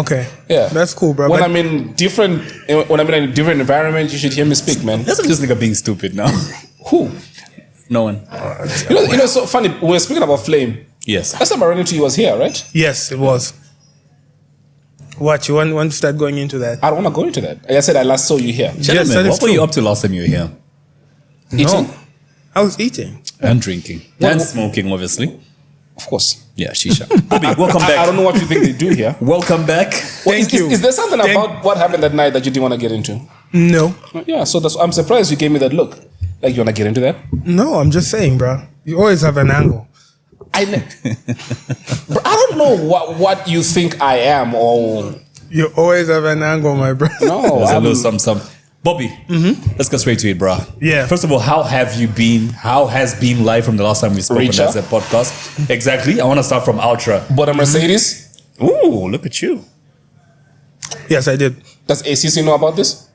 Okay. Yeah, That's cool, bro. When But- I'm in a different environment, you should hear me speak, man. That's this nigga being stupid now. Who? No one. It's so funny. We're speaking about Flame. Yes. Last time I ran into you was here, right? Yes, it was. What, you want to start going into that? I don't want to go into that. Like I said, I last saw you here. Gentlemen, that is what were true. you up to last time you were here? Eating. No. I was eating. And drinking. And smoking, obviously. Of course. Yeah, shisha. Bobby, welcome back. I don't know what you think they do here. Welcome back. Thank you. Is there something Thank- about what happened that night that you didn't want to get into? No. Yeah, so I'm surprised you gave me that look. Like, you want to get into that? No, I'm just saying, bro. You always have an angle. Bro, I don't know what you think I am or... You always have an angle, my bro. No, There's a I'm, little some. Bobby, let's go straight to it, bro. Yeah. First of all, how have you been? How has been life from the last time we spoke on Richa? that podcast? Exactly. I want to start from Ultra. But a Mercedes? Ooh, look at you. Yes, I did. Does ACC know about this?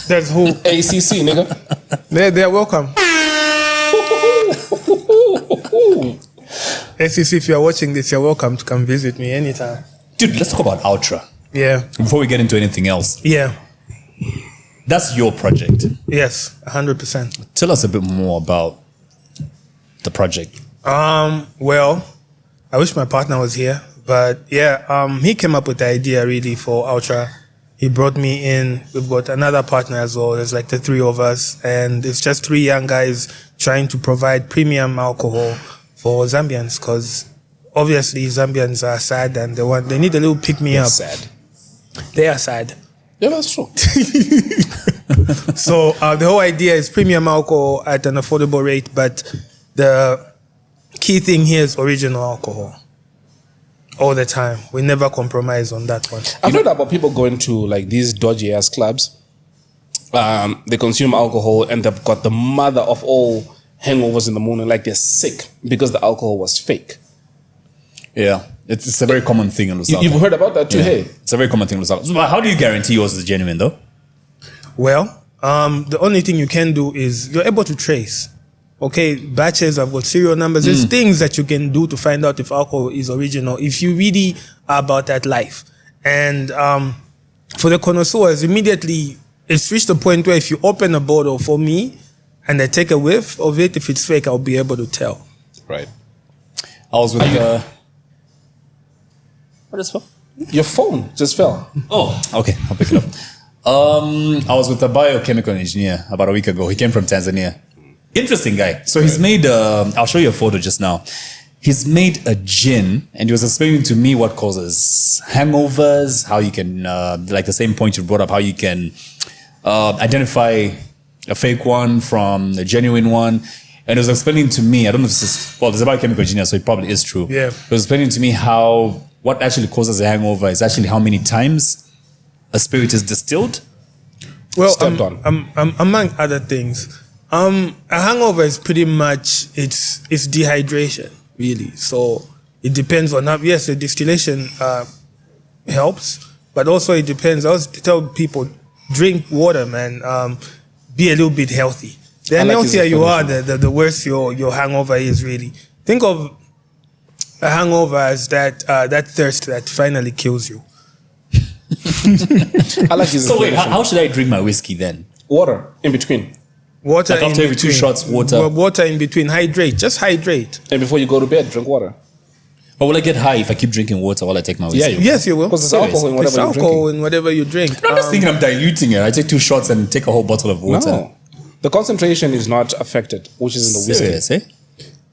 That's who. ACC, nigga. They're welcome. SEC, if you're watching this, you're welcome to come visit me anytime. Dude, let's talk about Ultra Yeah. before we get into anything else. Yeah. That's your project. Yes, 100%. Tell us a bit more about the project. Well, I wish my partner was here, but yeah, he came up with the idea really for Ultra. He brought me in. We've got another partner as well. There's like the three of us, and it's just three young guys trying to provide premium alcohol for Zambians, because obviously Zambians are sad and they need a little pick me up. Sad. They are sad. Yeah, that's true. So the whole idea is premium alcohol at an affordable rate, but the key thing here is original alcohol. All the time. We never compromise on that one. I've heard about people going to like these dodgy ass clubs. They consume alcohol and they've got the mother of all hangovers in the morning, like they're sick because the alcohol was fake. Yeah, it's a very common thing in Lusaka. You've heard about that too, Yeah. hey? It's a very common thing in Lusaka. So how do you guarantee yours is genuine, though? Well, the only thing you can do is you're able to trace. Okay, batches, I've got serial numbers. There's things that you can do to find out if alcohol is original, if you really are about that life. And for the connoisseurs, immediately it's reached the point where if you open a bottle for me and I take a whiff of it, if it's fake, I'll be able to tell. Right. I was with what is for? Your phone just fell. Oh, okay, I'll pick it up. I was with a biochemical engineer about a week ago. He came from Tanzania. Interesting guy. So he's made, I'll show you a photo just now. He's made a gin and he was explaining to me what causes hangovers, how you can, like the same point you brought up, how you can identify a fake one from a genuine one. And he was explaining to me, I don't know if this is, well, there's a biochemical engineer, so it probably is true. Yeah. He was explaining to me how, what actually causes a hangover is actually how many times a spirit is distilled. Well, Stepped on. among other things, a hangover is pretty much it's dehydration, really. So it depends on how. Yes, the distillation helps, but also it depends. I always tell people, drink water, man. Be a little bit healthy. The I like his healthier you are, explanation. the worse your hangover is. Really, think of a hangover as that thirst that finally kills you. I like his So wait, explanation. how should I drink my whiskey then? Water in between. Water Like in after every 2 between. shots, water. Well, water in between. Hydrate. Just hydrate. And before you go to bed, drink water. But will I get high if I keep drinking water while I take my whiskey? Yeah, you Yes, you will. Because it's Serious? alcohol in It's whatever you're alcohol drinking. in whatever you drink. I'm just thinking I'm diluting it. I take 2 shots and take a whole bottle of water. No. The concentration is not affected, which is in the whiskey. Serious, eh?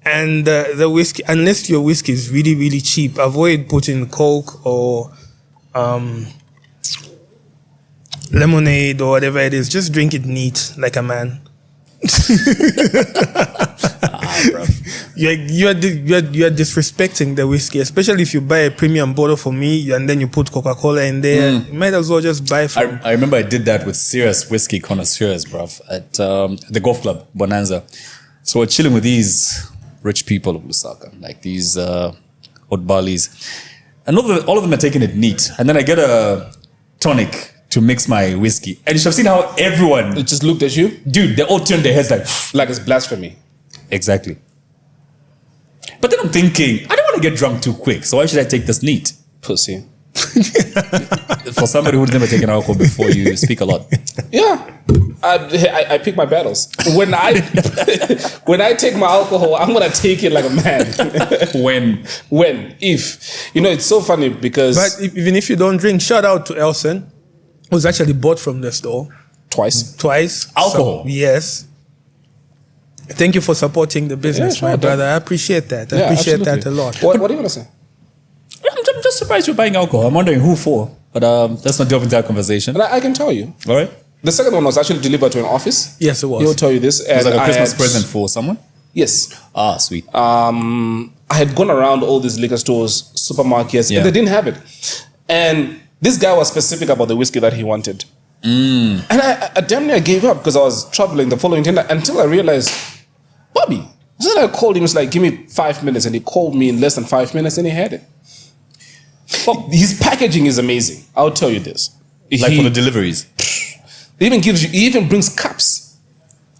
And the whiskey, unless your whiskey is really, really cheap, avoid putting Coke or lemonade or whatever it is. Just drink it neat, like a man. Bro. You're disrespecting the whiskey, especially if you buy a premium bottle for me and then you put Coca-Cola in there. You might as well just buy from. I remember I did that with serious whiskey connoisseurs, bruv, at the golf club, Bonanza. So we're chilling with these rich people of Lusaka, like these Otbalis. And all of them are taking it neat. And then I get a tonic to mix my whiskey. And you should have seen how everyone, It just looked at you dude, they all turned their heads like, like it's blasphemy. exactly. But then I'm thinking, I don't want to get drunk too quick. So why should I take this neat? Pussy. For somebody who's never taken alcohol before, you speak a lot. Yeah, I pick my battles. When I when I take my alcohol, I'm gonna take it like a man. If it's so funny because. But even if you don't drink, shout out to Elson, who's actually bought from the store Twice. Alcohol? So, yes. Thank you for supporting the business, sure, my brother. I appreciate that. I Yeah, appreciate absolutely. that a lot. What are you gonna say? I'm just surprised you're buying alcohol. I'm wondering who for. But let's not delve into that conversation. And I can tell you. All right. The second one was actually delivered to an office. Yes, it was. He'll tell you this. It was like a Christmas present for someone? Yes. Ah, sweet. I had gone around all these liquor stores, supermarkets, Yeah. and they didn't have it. And this guy was specific about the whiskey that he wanted. And I damn near gave up because I was traveling the following day until I realized, Bobby. So then I called him, he was like, give me 5 minutes. And he called me in less than 5 minutes and he had it. But his packaging is amazing. I'll tell you this. Like for the deliveries. He even brings cups.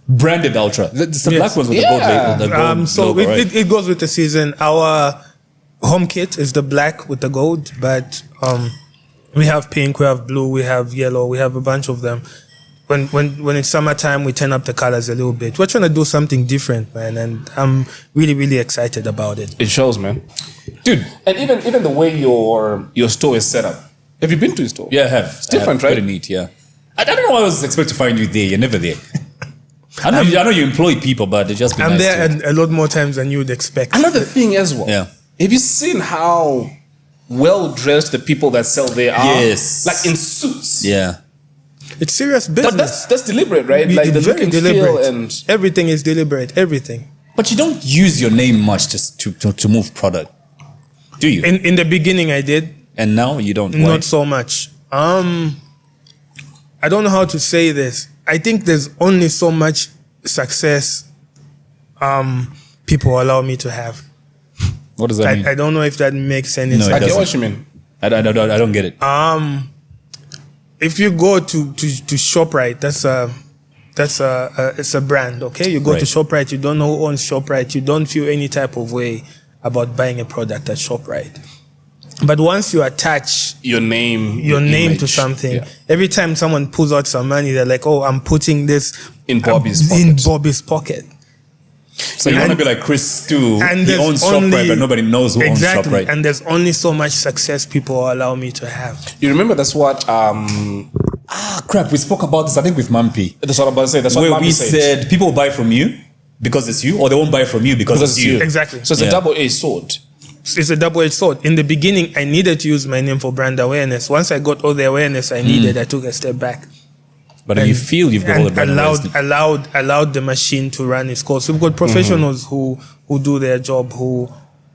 Branded Ultra. It's the Yes. black ones with Yeah. the gold So logo, right? it goes with the season. Our home kit is the black with the gold, but we have pink, we have blue, we have yellow, we have a bunch of them. When it's summertime, we turn up the colors a little bit. We're trying to do something different, man, and I'm really, really excited about it. It shows, man. Dude, and even the way your store is set up. Have you been to your store? Yeah, I have. It's different, right? Pretty neat, yeah. I don't know why I was expecting to find you there. You're never there. I know you employ people, but it just be I'm nice there to- a lot more times than you would expect. Another thing as well. Yeah. Have you seen how well dressed the people that sell there are? Yes. Like in suits. Yeah. It's serious But business. that's deliberate, right? Like It's the very look and deliberate. feel and Everything is deliberate. Everything. But you don't use your name much just to move product, do you? In the beginning, I did. And now you don't. Why? Not so much. I don't know how to say this. I think there's only so much success people allow me to have. What does that mean? I don't know if that makes any No, it I sense. get doesn't. what you mean. I don't get it. If you go to ShopRite, it's a brand, okay? You go to Right. ShopRite, you don't know who owns ShopRite, you don't feel any type of way about buying a product at ShopRite. But once you attach Your name your name to image. something, Yeah. every time someone pulls out some money, they're like, oh, I'm putting this In Bobby's in pocket. Bobby's pocket. So you want to be like Chris Stu. He there's owns only- ShopRite, but nobody knows who exactly, owns ShopRite. and there's only so much success people allow me to have. You remember that's what Crap, we spoke about this, I think, with Mampi. that's what I'm about to say. That's what Where Mommy we said. said people will buy from you because it's you, or they won't buy from you because it's you. Exactly. So it's Yeah. a double-edged sword. It's a double-edged sword. In the beginning, I needed to use my name for brand awareness. Once I got all the awareness I needed, I took a step back. But if you feel you've got all the brand awareness, allowed the machine to run its course. We've got professionals who do their job, who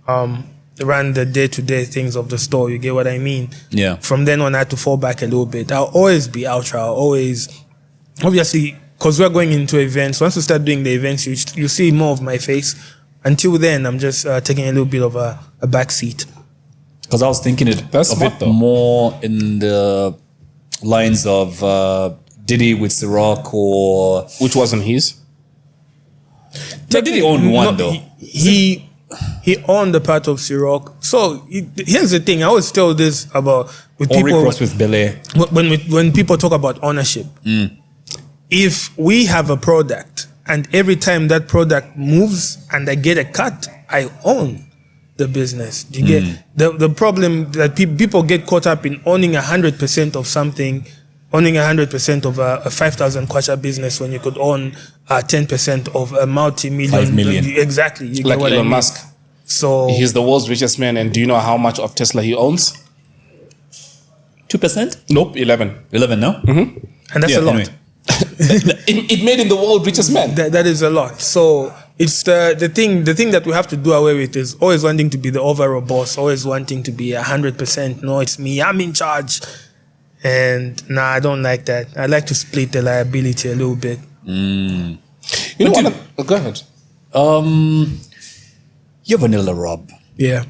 run the day-to-day things of the store. You get what I mean? Yeah. From then on, I had to fall back a little bit. I'll always be Ultra. I'll always, obviously, because we're going into events. Once we start doing the events, you see more of my face. Until then, I'm just taking a little bit of a back seat. because I was thinking That's of smart, it though. more in the lines of Diddy with Ciroc or Which wasn't his. No, Diddy owned one though. He owned the part of Ciroc. So here's the thing. I always tell this about with Or Rick people Ross with Bel-Air. when people talk about ownership. If we have a product and every time that product moves and I get a cut, I own the business. Do you get the problem that people get caught up in owning 100% of something, owning 100% of a 5,000 kwacha business when you could own 10% of a multi-million. 5 million. Exactly. You Like get what Elon I mean? Musk. So He's the world's richest man. And do you know how much of Tesla he owns? 2%? Nope, 11. 11 now? and that's a lot. anyway. It made him the world's richest man. That is a lot. So it's the thing that we have to do away with is always wanting to be the overall boss, always wanting to be 100%. No, it's me. I'm in charge. And I don't like that. I like to split the liability a little bit. You know what? Go ahead. You're Vanilla Rob. Yeah.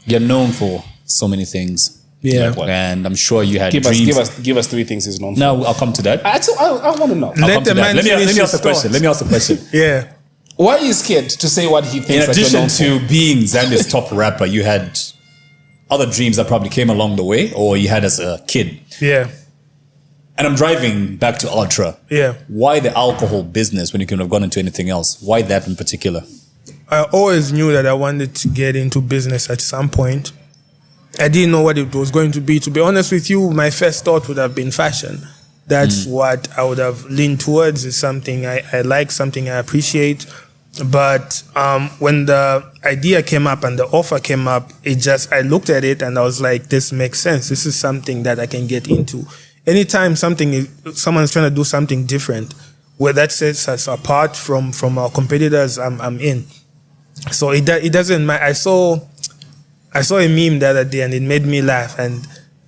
You're known for so many things. Yeah. Like what? And I'm sure you had Give dreams. us 3 things he's known for. Now I'll come to that. I want to know. I'll Let come to the that. man Let me finish ask the his question. thoughts. Let me ask the question. Yeah. Why are you scared to say what he In thinks that you're addition known for? to being Zambia's top rapper, you had other dreams that probably came along the way or you had as a kid. Yeah. And I'm driving back to Ultra. Yeah. Why the alcohol business when you could have gone into anything else? Why that in particular? I always knew that I wanted to get into business at some point. I didn't know what it was going to be. To be honest with you, my first thought would have been fashion. That's what I would have leaned towards. Is something I like, something I appreciate. But when the idea came up and the offer came up, I looked at it and I was like, this makes sense. This is something that I can get into. Anytime someone's trying to do something different, where that sets us apart from our competitors, I'm in. So it doesn't matter. I saw a meme the other day and it made me laugh, and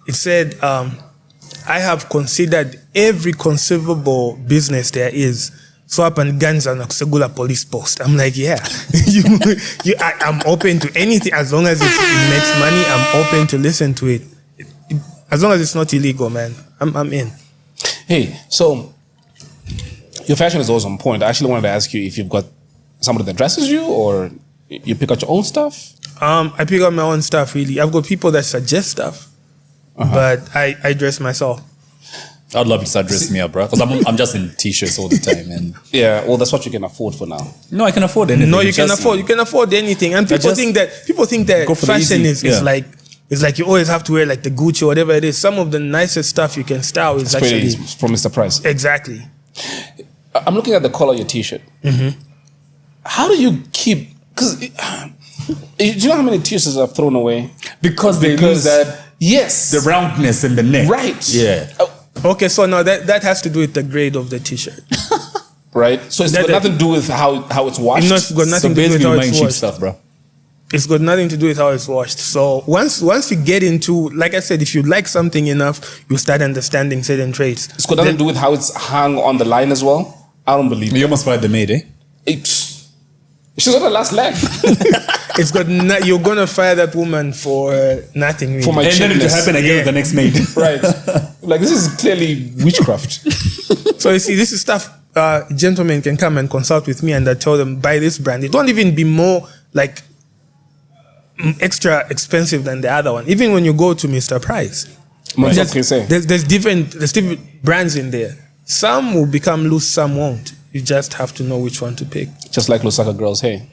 it said, I have considered every conceivable business there is. Swap and guns and Segula police post. I'm like, yeah, I'm open to anything as long as it makes money. I'm open to listen to it. As long as it's not illegal, man, I'm in. Hey, so your fashion is always on point. I actually wanted to ask you if you've got somebody that dresses you or you pick out your own stuff? I pick out my own stuff, really. I've got people that suggest stuff, but I dress myself. I'd love you to start dressing me up, bro. Because I'm just in t-shirts all the time, and yeah, well, that's what you can afford for now. No, I can afford anything. No, you can afford anything, and people think that fashion is like you always have to wear like the Gucci or whatever it is. Some of the nicest stuff you can style is actually from Mr. Price. Exactly. I'm looking at the color of your t-shirt. Mm-hmm. How do you keep? Because do you know how many t-shirts I've thrown away because they lose that? Yes, the roundness in the neck. Right. Yeah. Okay, so now that has to do with the grade of the t-shirt. Right. So it's got nothing to do with how it's washed. It's got nothing to do with how it's washed. Stuff, bro. It's got nothing to do with how it's washed. So once you get into, like I said, if you like something enough, you start understanding certain traits. It's got nothing to do with how it's hung on the line as well. I don't believe it. You almost fired the maid, eh? She's on the last leg. It's got you're gonna fire that woman for nothing. Really. For my and then it will happen again with the next maid. Right. Like this is clearly witchcraft. So you see, this is stuff gentlemen can come and consult with me, and I tell them buy this brand. It won't even be more like extra expensive than the other one. Even when you go to Mr. Price, there's different brands in there. Some will become loose, some won't. You just have to know which one to pick. Just like Lusaka girls, hey.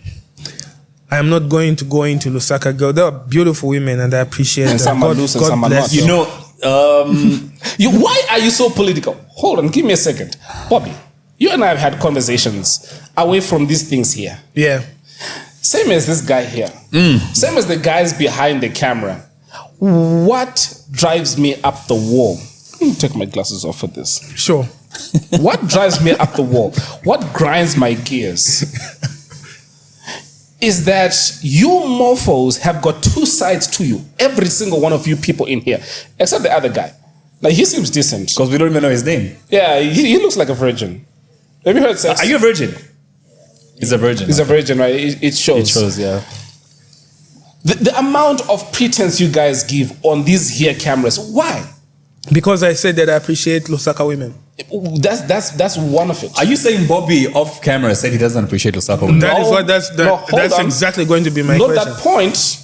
I am not going to go into Lusaka girl. They are beautiful women, and I appreciate them. Some are loose and some are not. You know, why are you so political? Hold on, give me a second. Bobby, you and I have had conversations away from these things here. Yeah. Same as this guy here. Same as the guys behind the camera. What drives me up the wall? Let me take my glasses off for this. Sure. What drives me up the wall? What grinds my gears? Is that you mofos have got two sides to you. Every single one of you people in here. Except the other guy. Like, he seems decent. Because we don't even know his name. Yeah, he looks like a virgin. Have you heard sex? Are you a virgin? He's a virgin. He's a virgin, right? It shows. It shows, yeah. The amount of pretense you guys give on these here cameras. Why? Because I said that I appreciate Lusaka women. That's one of it. Are you saying Bobby off camera said he doesn't appreciate Lusaka women? That's exactly going to be my question. Not that point,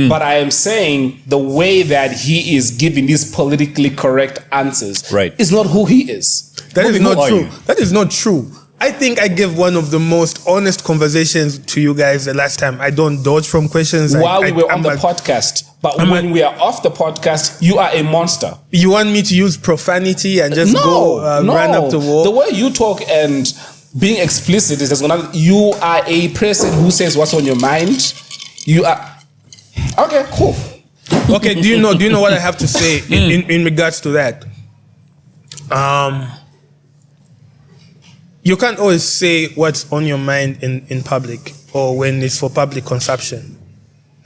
but I am saying the way that he is giving these politically correct answers is not who he is. That is not true. That is not true. I think I gave one of the most honest conversations to you guys the last time. I don't dodge from questions. While we were on the podcast. But when we are off the podcast, you are a monster. You want me to use profanity and just run up the wall? The way you talk and being explicit is you are a person who says what's on your mind. You are... Okay, cool. Okay, do you know what I have to say in regards to that? You can't always say what's on your mind in public or when it's for public consumption.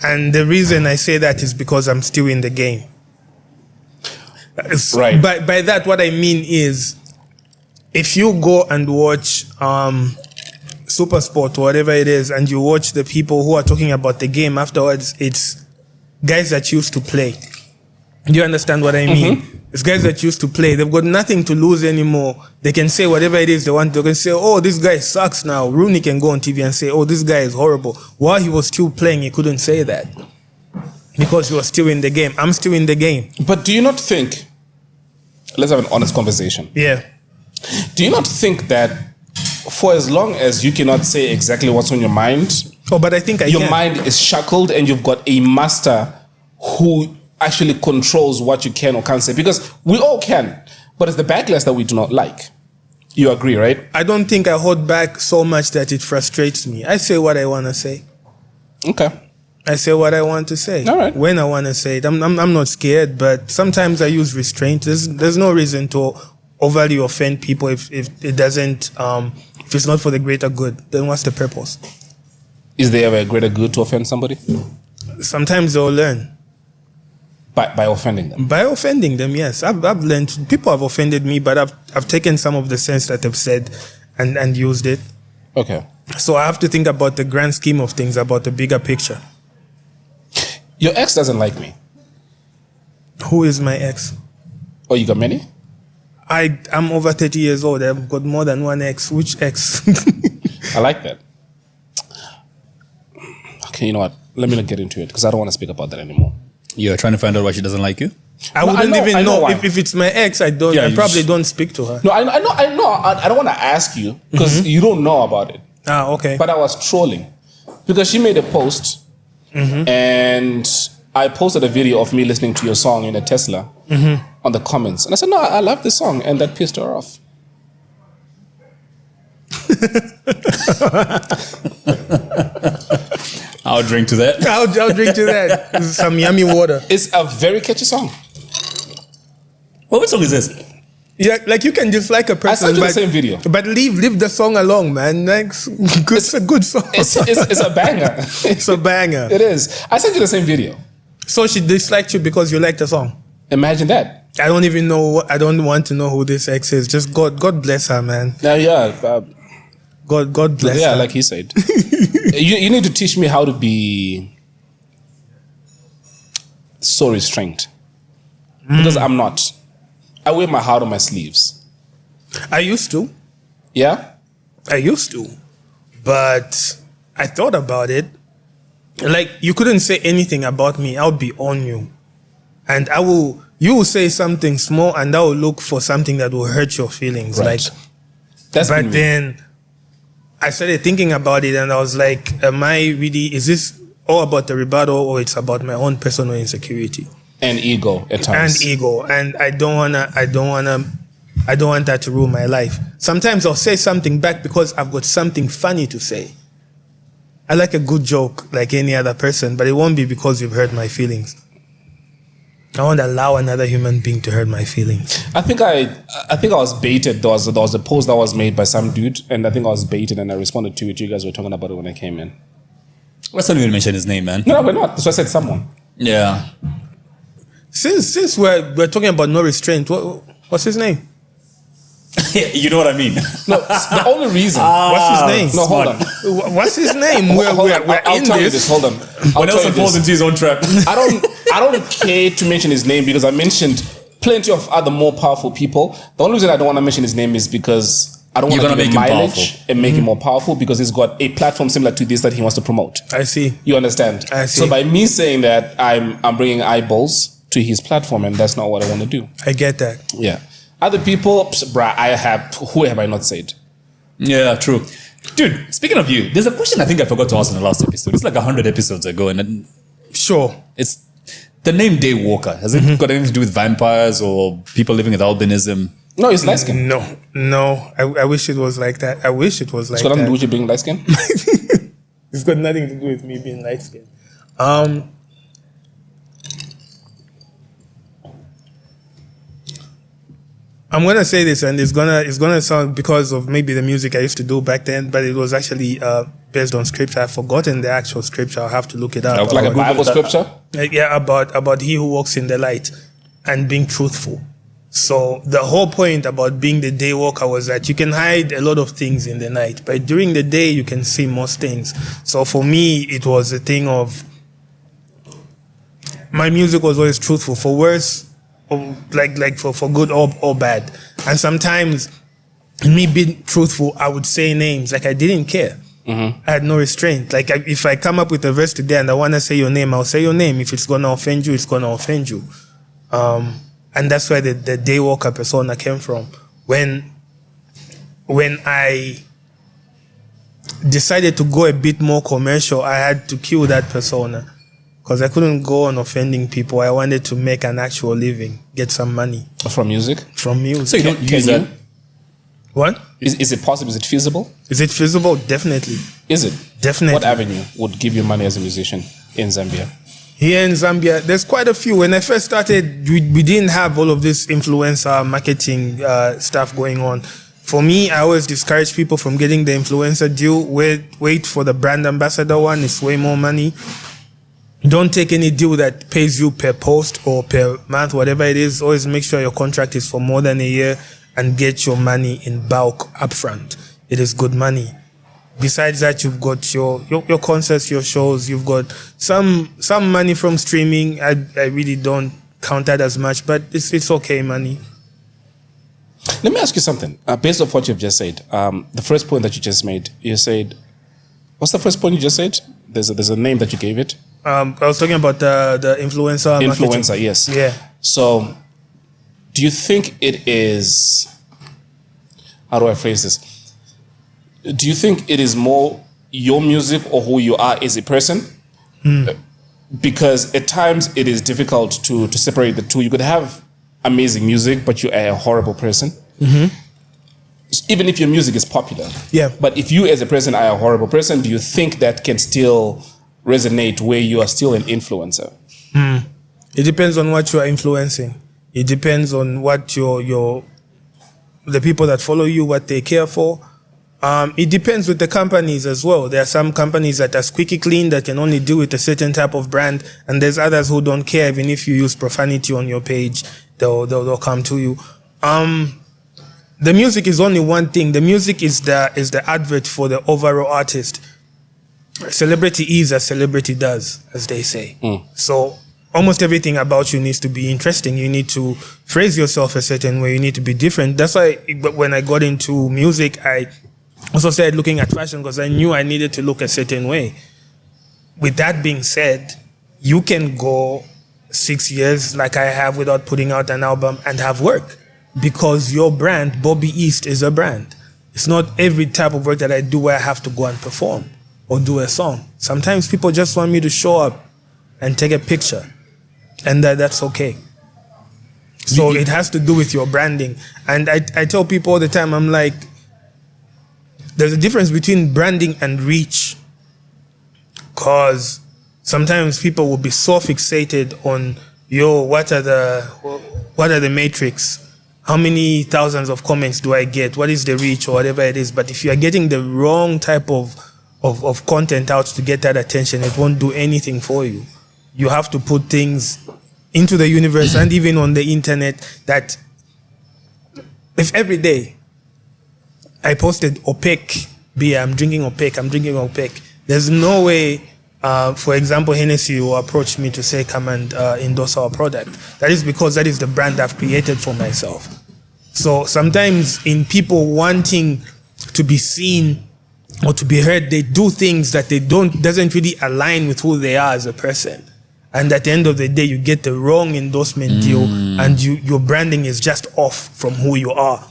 And the reason I say that is because I'm still in the game. Right. By that, what I mean is, if you go and watch Super Sport or whatever it is, and you watch the people who are talking about the game afterwards, it's guys that used to play. Do you understand what I mean? Mm-hmm. It's guys that used to play. They've got nothing to lose anymore. They can say whatever it is they want. They can say, oh, this guy sucks now. Rooney can go on TV and say, oh, this guy is horrible. While he was still playing, he couldn't say that. because you're still in the game. I'm still in the game. But do you not think, let's have an honest conversation. Yeah. Do you not think that for as long as you cannot say exactly what's on your mind, But I think your mind is shackled and you've got a master who actually controls what you can or can't say? Because we all can, but it's the backlash that we do not like. You agree, right? I don't think I hold back so much that it frustrates me. I say what I want to say. Okay. I say what I want to say. All right. When I want to say it. I'm not scared, but sometimes I use restraint. There's no reason to overly offend people if it doesn't, if it's not for the greater good. Then what's the purpose? Is there ever a greater good to offend somebody? Sometimes they'll learn. By offending them? By offending them, yes. I've learned. People have offended me, but I've taken some of the sense that they've said and used it. Okay. So I have to think about the grand scheme of things, about the bigger picture. Your ex doesn't like me. Who is my ex? Oh, you got many? I'm over 30 years old. I've got more than one ex. Which ex? I like that. Okay, you know what? Let me not get into it because I don't want to speak about that anymore. You're trying to find out why she doesn't like you? I wouldn't even know why. if it's my ex. I probably don't speak to her. No, I know. I don't want to ask you because you don't know about it. Ah, okay. But I was trolling because she made a post and I posted a video of me listening to your song in a Tesla on the comments. And I said, no, I love this song. And that pissed her off. I'll drink to that. I'll drink to that. Some yummy water. It's a very catchy song. What song is this? Yeah, like you can dislike a person. I sent you the same video. But leave the song alone, man. Like, it's a good song. It's a banger. It's a banger. It is. I sent you the same video. So she disliked you because you liked the song? Imagine that. I don't even know. I don't want to know who this ex is. Just God bless her, man. Yeah. God bless her. Yeah, like he said. you need to teach me how to be so restrained. Because I'm not. I wear my heart on my sleeves. I used to. Yeah? I used to. But I thought about it. Like, you couldn't say anything about me. I would be on you. And you will say something small and I will look for something that will hurt your feelings. Right. But then I started thinking about it and I was like, is this all about the rebuttal or it's about my own personal insecurity? And ego at times. And I don't want that to rule my life. Sometimes I'll say something back because I've got something funny to say. I like a good joke like any other person, but it won't be because you've hurt my feelings. I won't allow another human being to hurt my feelings. I think I was baited. There was a post that was made by some dude, and I think I was baited, and I responded to it. You guys were talking about it when I came in. Let's not even mention his name, man. No, we're not. So I said someone. Yeah. Since we're talking about no restraint, what's his name? You know what I mean? No, the only reason. What's his name? No, hold on. What's his name? We're I'll in tell you this. this. Hold on. When Nelson falls into his own trap. I don't care to mention his name because I mentioned plenty of other more powerful people. The only reason I don't want to mention his name is because I don't want to give him mileage and make him more powerful because he's got a platform similar to this that he wants to promote. I see. You understand? I see. So by me saying that, I'm bringing eyeballs to his platform, and that's not what I want to do. I get that. Yeah. Other people, who have I not said? Yeah, true. Dude, speaking of you, there's a question I think I forgot to ask in the last episode. It's like 100 episodes ago, and Sure. it's the name Daywalker. Has it got anything to do with vampires or people living with albinism? No, it's light skin. No. I wish it was like that. I wish it was like It's got nothing to do that. with you being light skin? It's got nothing to do with me being light skinned. I'm gonna say this, and it's gonna sound because of maybe the music I used to do back then, but it was actually based on scripture. I've forgotten the actual scripture. I'll have to look it up. Like a Bible scripture? Yeah, about he who walks in the light and being truthful. So the whole point about being the day walker was that you can hide a lot of things in the night, but during the day you can see most things. So for me, it was a thing of my music was always truthful, for worse, or like for good or bad. And sometimes me being truthful, I would say names like I didn't care. I had no restraint. Like if I come up with a verse today and I want to say your name, I'll say your name. If it's going to offend you, it's going to offend you. And that's where the daywalker persona came from. When I decided to go a bit more commercial, I had to kill that persona because I couldn't go on offending people. I wanted to make an actual living, get some money. From music? From music. So you don't use that? What? Is it possible? Is it feasible? Is it feasible? Definitely. Is it? Definitely. What avenue would give you money as a musician in Zambia? Here in Zambia, there's quite a few. When I first started, we didn't have all of this influencer marketing stuff going on. For me, I always discourage people from getting the influencer deal. Wait for the brand ambassador one. It's way more money. Don't take any deal that pays you per post or per month, whatever it is. Always make sure your contract is for more than a year and get your money in bulk upfront. It is good money. Besides that, you've got your concerts, your shows. You've got some money from streaming. I really don't count that as much, but it's okay money. Let me ask you something. Based off what you've just said, the first point that you just made, you said, what's the first point you just said? There's a name that you gave it. I was talking about the influencer. Influencer, marketing. yes. Yeah. So, do you think it is? How do I phrase this? Do you think it is more your music or who you are as a person? Because at times it is difficult to separate the two. You could have amazing music, but you are a horrible person. Even if your music is popular. Yeah. But if you as a person are a horrible person, do you think that can still resonate where you are still an influencer? It depends on what you are influencing. It depends on what the people that follow you, what they care for. It depends with the companies as well. There are some companies that are squeaky clean that can only deal with a certain type of brand, and there's others who don't care. Even if you use profanity on your page, they'll come to you. The music is only one thing. The music is the advert for the overall artist. Celebrity is as celebrity does, as they say. So almost everything about you needs to be interesting. You need to phrase yourself a certain way. You need to be different. That's why when I got into music, I also started looking at fashion because I knew I needed to look a certain way. With that being said, you can go 6 years like I have without putting out an album and have work because your brand, Bobby East, is a brand. It's not every type of work that I do where I have to go and perform or do a song. Sometimes people just want me to show up and take a picture, and that's okay. So it has to do with your branding. And I tell people all the time, I'm like, there's a difference between branding and reach, because sometimes people will be so fixated on, what are the metrics? How many thousands of comments do I get? What is the reach or whatever it is? But if you are getting the wrong type of content out to get that attention, it won't do anything for you. You have to put things into the universe and even on the internet that if every day I posted opaque beer, I'm drinking opaque, there's no way, for example, Hennessy will approach me to say, come and endorse our product. That is because that is the brand I've created for myself. So sometimes in people wanting to be seen or to be heard, they do things that doesn't really align with who they are as a person. And at the end of the day, you get the wrong endorsement deal and your branding is just off from who you are.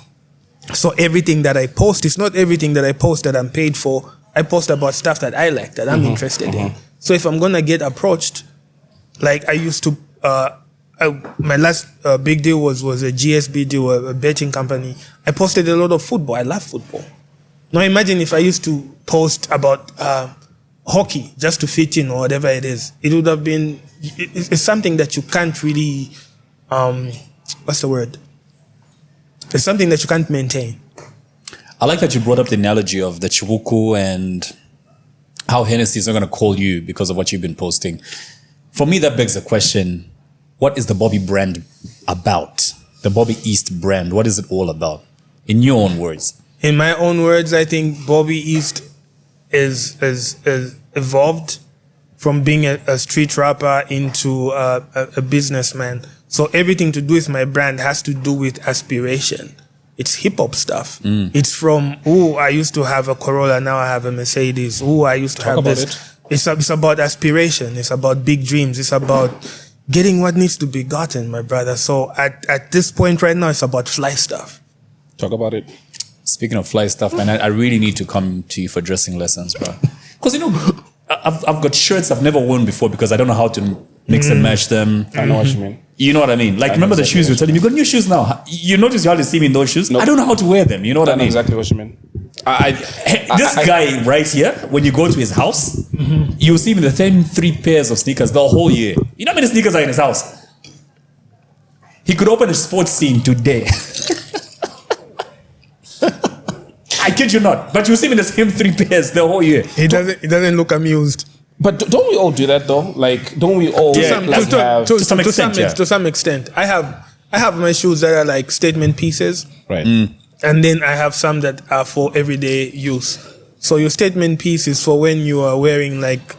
So everything that I post, it's not everything that I post that I'm paid for. I post about stuff that I like, that I'm interested in. So if I'm going to get approached, like I used to, my last big deal was a GSB deal, a betting company. I posted a lot of football. I love football. Now imagine if I used to post about hockey just to fit in or whatever it is. It would have been, it's something that you can't really, what's the word? It's something that you can't maintain. I like that you brought up the analogy of the Chibuku and how Hennessy is not going to call you because of what you've been posting. For me, that begs the question, what is the Bobby brand about? The Bobby East brand, what is it all about? In your own words. In my own words, I think Bobby East is evolved from being a street rapper into a businessman. So everything to do with my brand has to do with aspiration. it's hip hop stuff. It's from, I used to have a Corolla, now I have a Mercedes. I used to have about this. It's about aspiration. It's about big dreams. It's about getting what needs to be gotten, my brother. So at this point right now, it's about fly stuff. Talk about it. Speaking of fly stuff, man, I really need to come to you for dressing lessons, bro. Because, I've got shirts I've never worn before because I don't know how to mix and match them. I know what you mean. You know what I mean? Like, remember the exactly shoes you were telling me? You got new shoes now. You notice you hardly see me in those shoes? Nope. I don't know how to wear them. You know what I I know mean? exactly what you mean. This guy right here, when you go to his house, you'll see him in the same 3 pairs of sneakers the whole year. You know how many sneakers are in his house? He could open a sports scene today. I kid you not. But you'll see him in the same 3 pairs the whole year. He doesn't look amused. But don't we all do that though? Like, don't we all Yeah, To some extent. To some extent. I have my shoes that are like statement pieces. right? And then I have some that are for everyday use. So your statement piece is for when you are wearing like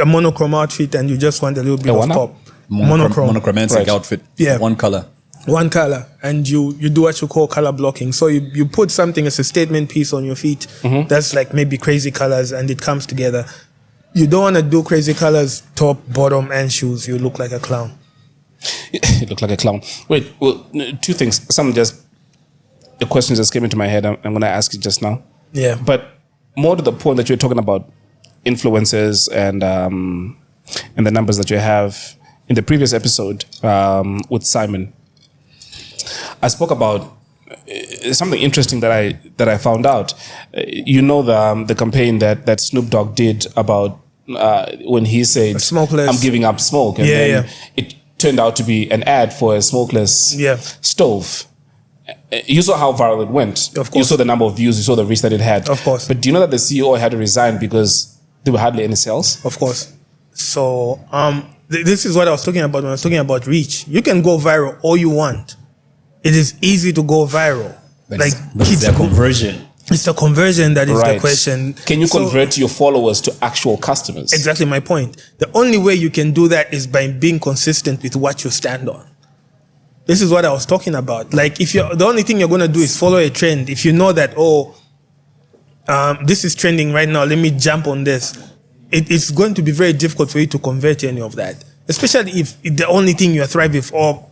a monochrome outfit and you just want a little bit of what now? pop. Monochrome. Monochromatic Right. outfit. Yeah. One color. One color. And you do what you call color blocking. So you put something as a statement piece on your feet. That's like maybe crazy colors and it comes together. You don't want to do crazy colors, top, bottom, and shoes. You look like a clown. You look like a clown. Wait, well, 2 things. The questions just came into my head. I'm going to ask you just now. Yeah. But more to the point that you're talking about influencers and the numbers that you have. In the previous episode with Simon, I spoke about something interesting that I found out. The campaign that Snoop Dogg did about when he said, Smokeless. "I'm giving up smoke," and then it turned out to be an ad for a smokeless stove. You saw how viral it went. Of course. You saw the number of views. You saw the reach that it had. Of course. But do you know that the CEO had to resign because there were hardly any sales? Of course. So this is what I was talking about when I was talking about reach. You can go viral all you want. It is easy to go viral. But it's a conversion. It's the conversion that is the Right. question. Can you So- convert your followers to actual customers? Exactly my point. The only way you can do that is by being consistent with what you stand on. This is what I was talking about. Like, if the only thing you're going to do is follow a trend, if you know that, this is trending right now, let me jump on this. It's going to be very difficult for you to convert any of that. Especially if the only thing you're thriving for,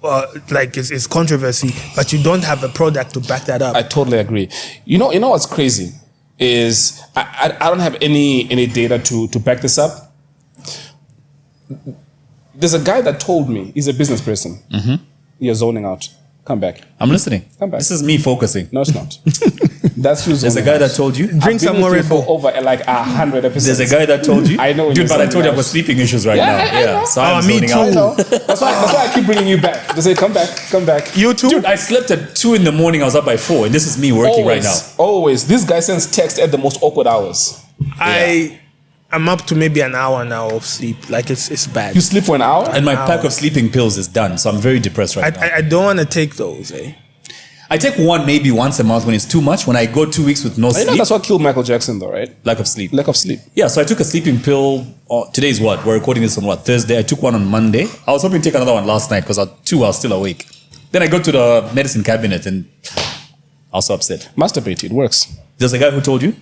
is controversy, but you don't have a product to back that up. I totally agree. You know what's crazy is I don't have any data to back this up. There's a guy that told me, he's a business person. You're zoning out. Come back. I'm listening. Come back. This is me focusing. No, it's not. That's you zoning There's a guy out. that told you. Drink I've been some with more you Red Bull. for over like 100 episodes. There's a guy that told you. I know. Dude, but I told you I've got zoning sleeping issues right Yeah, now. I know. So I'm me zoning too. out. I know. That's why I keep bringing you back. To say, come back. You too? Dude, I slept at 2 a.m. I was up by 4, and this is me working right now. Always. This guy sends text at the most awkward hours. I'm up to maybe an hour now of sleep. Like it's bad. You sleep for an hour? And my pack of sleeping pills is done, so I'm very depressed right now. I don't want to take those, I take one maybe once a month when it's too much. When I go 2 weeks with no You know sleep, that's what killed Michael Jackson though, right? lack of sleep. Lack of sleep. Yeah, so I took a sleeping pill. Today's what? We're recording this on what? Thursday. I took one on Monday. I was hoping to take another one last night because I was still awake. Then I go to the medicine cabinet and I was so upset. Masturbate, it works. There's a guy who told you?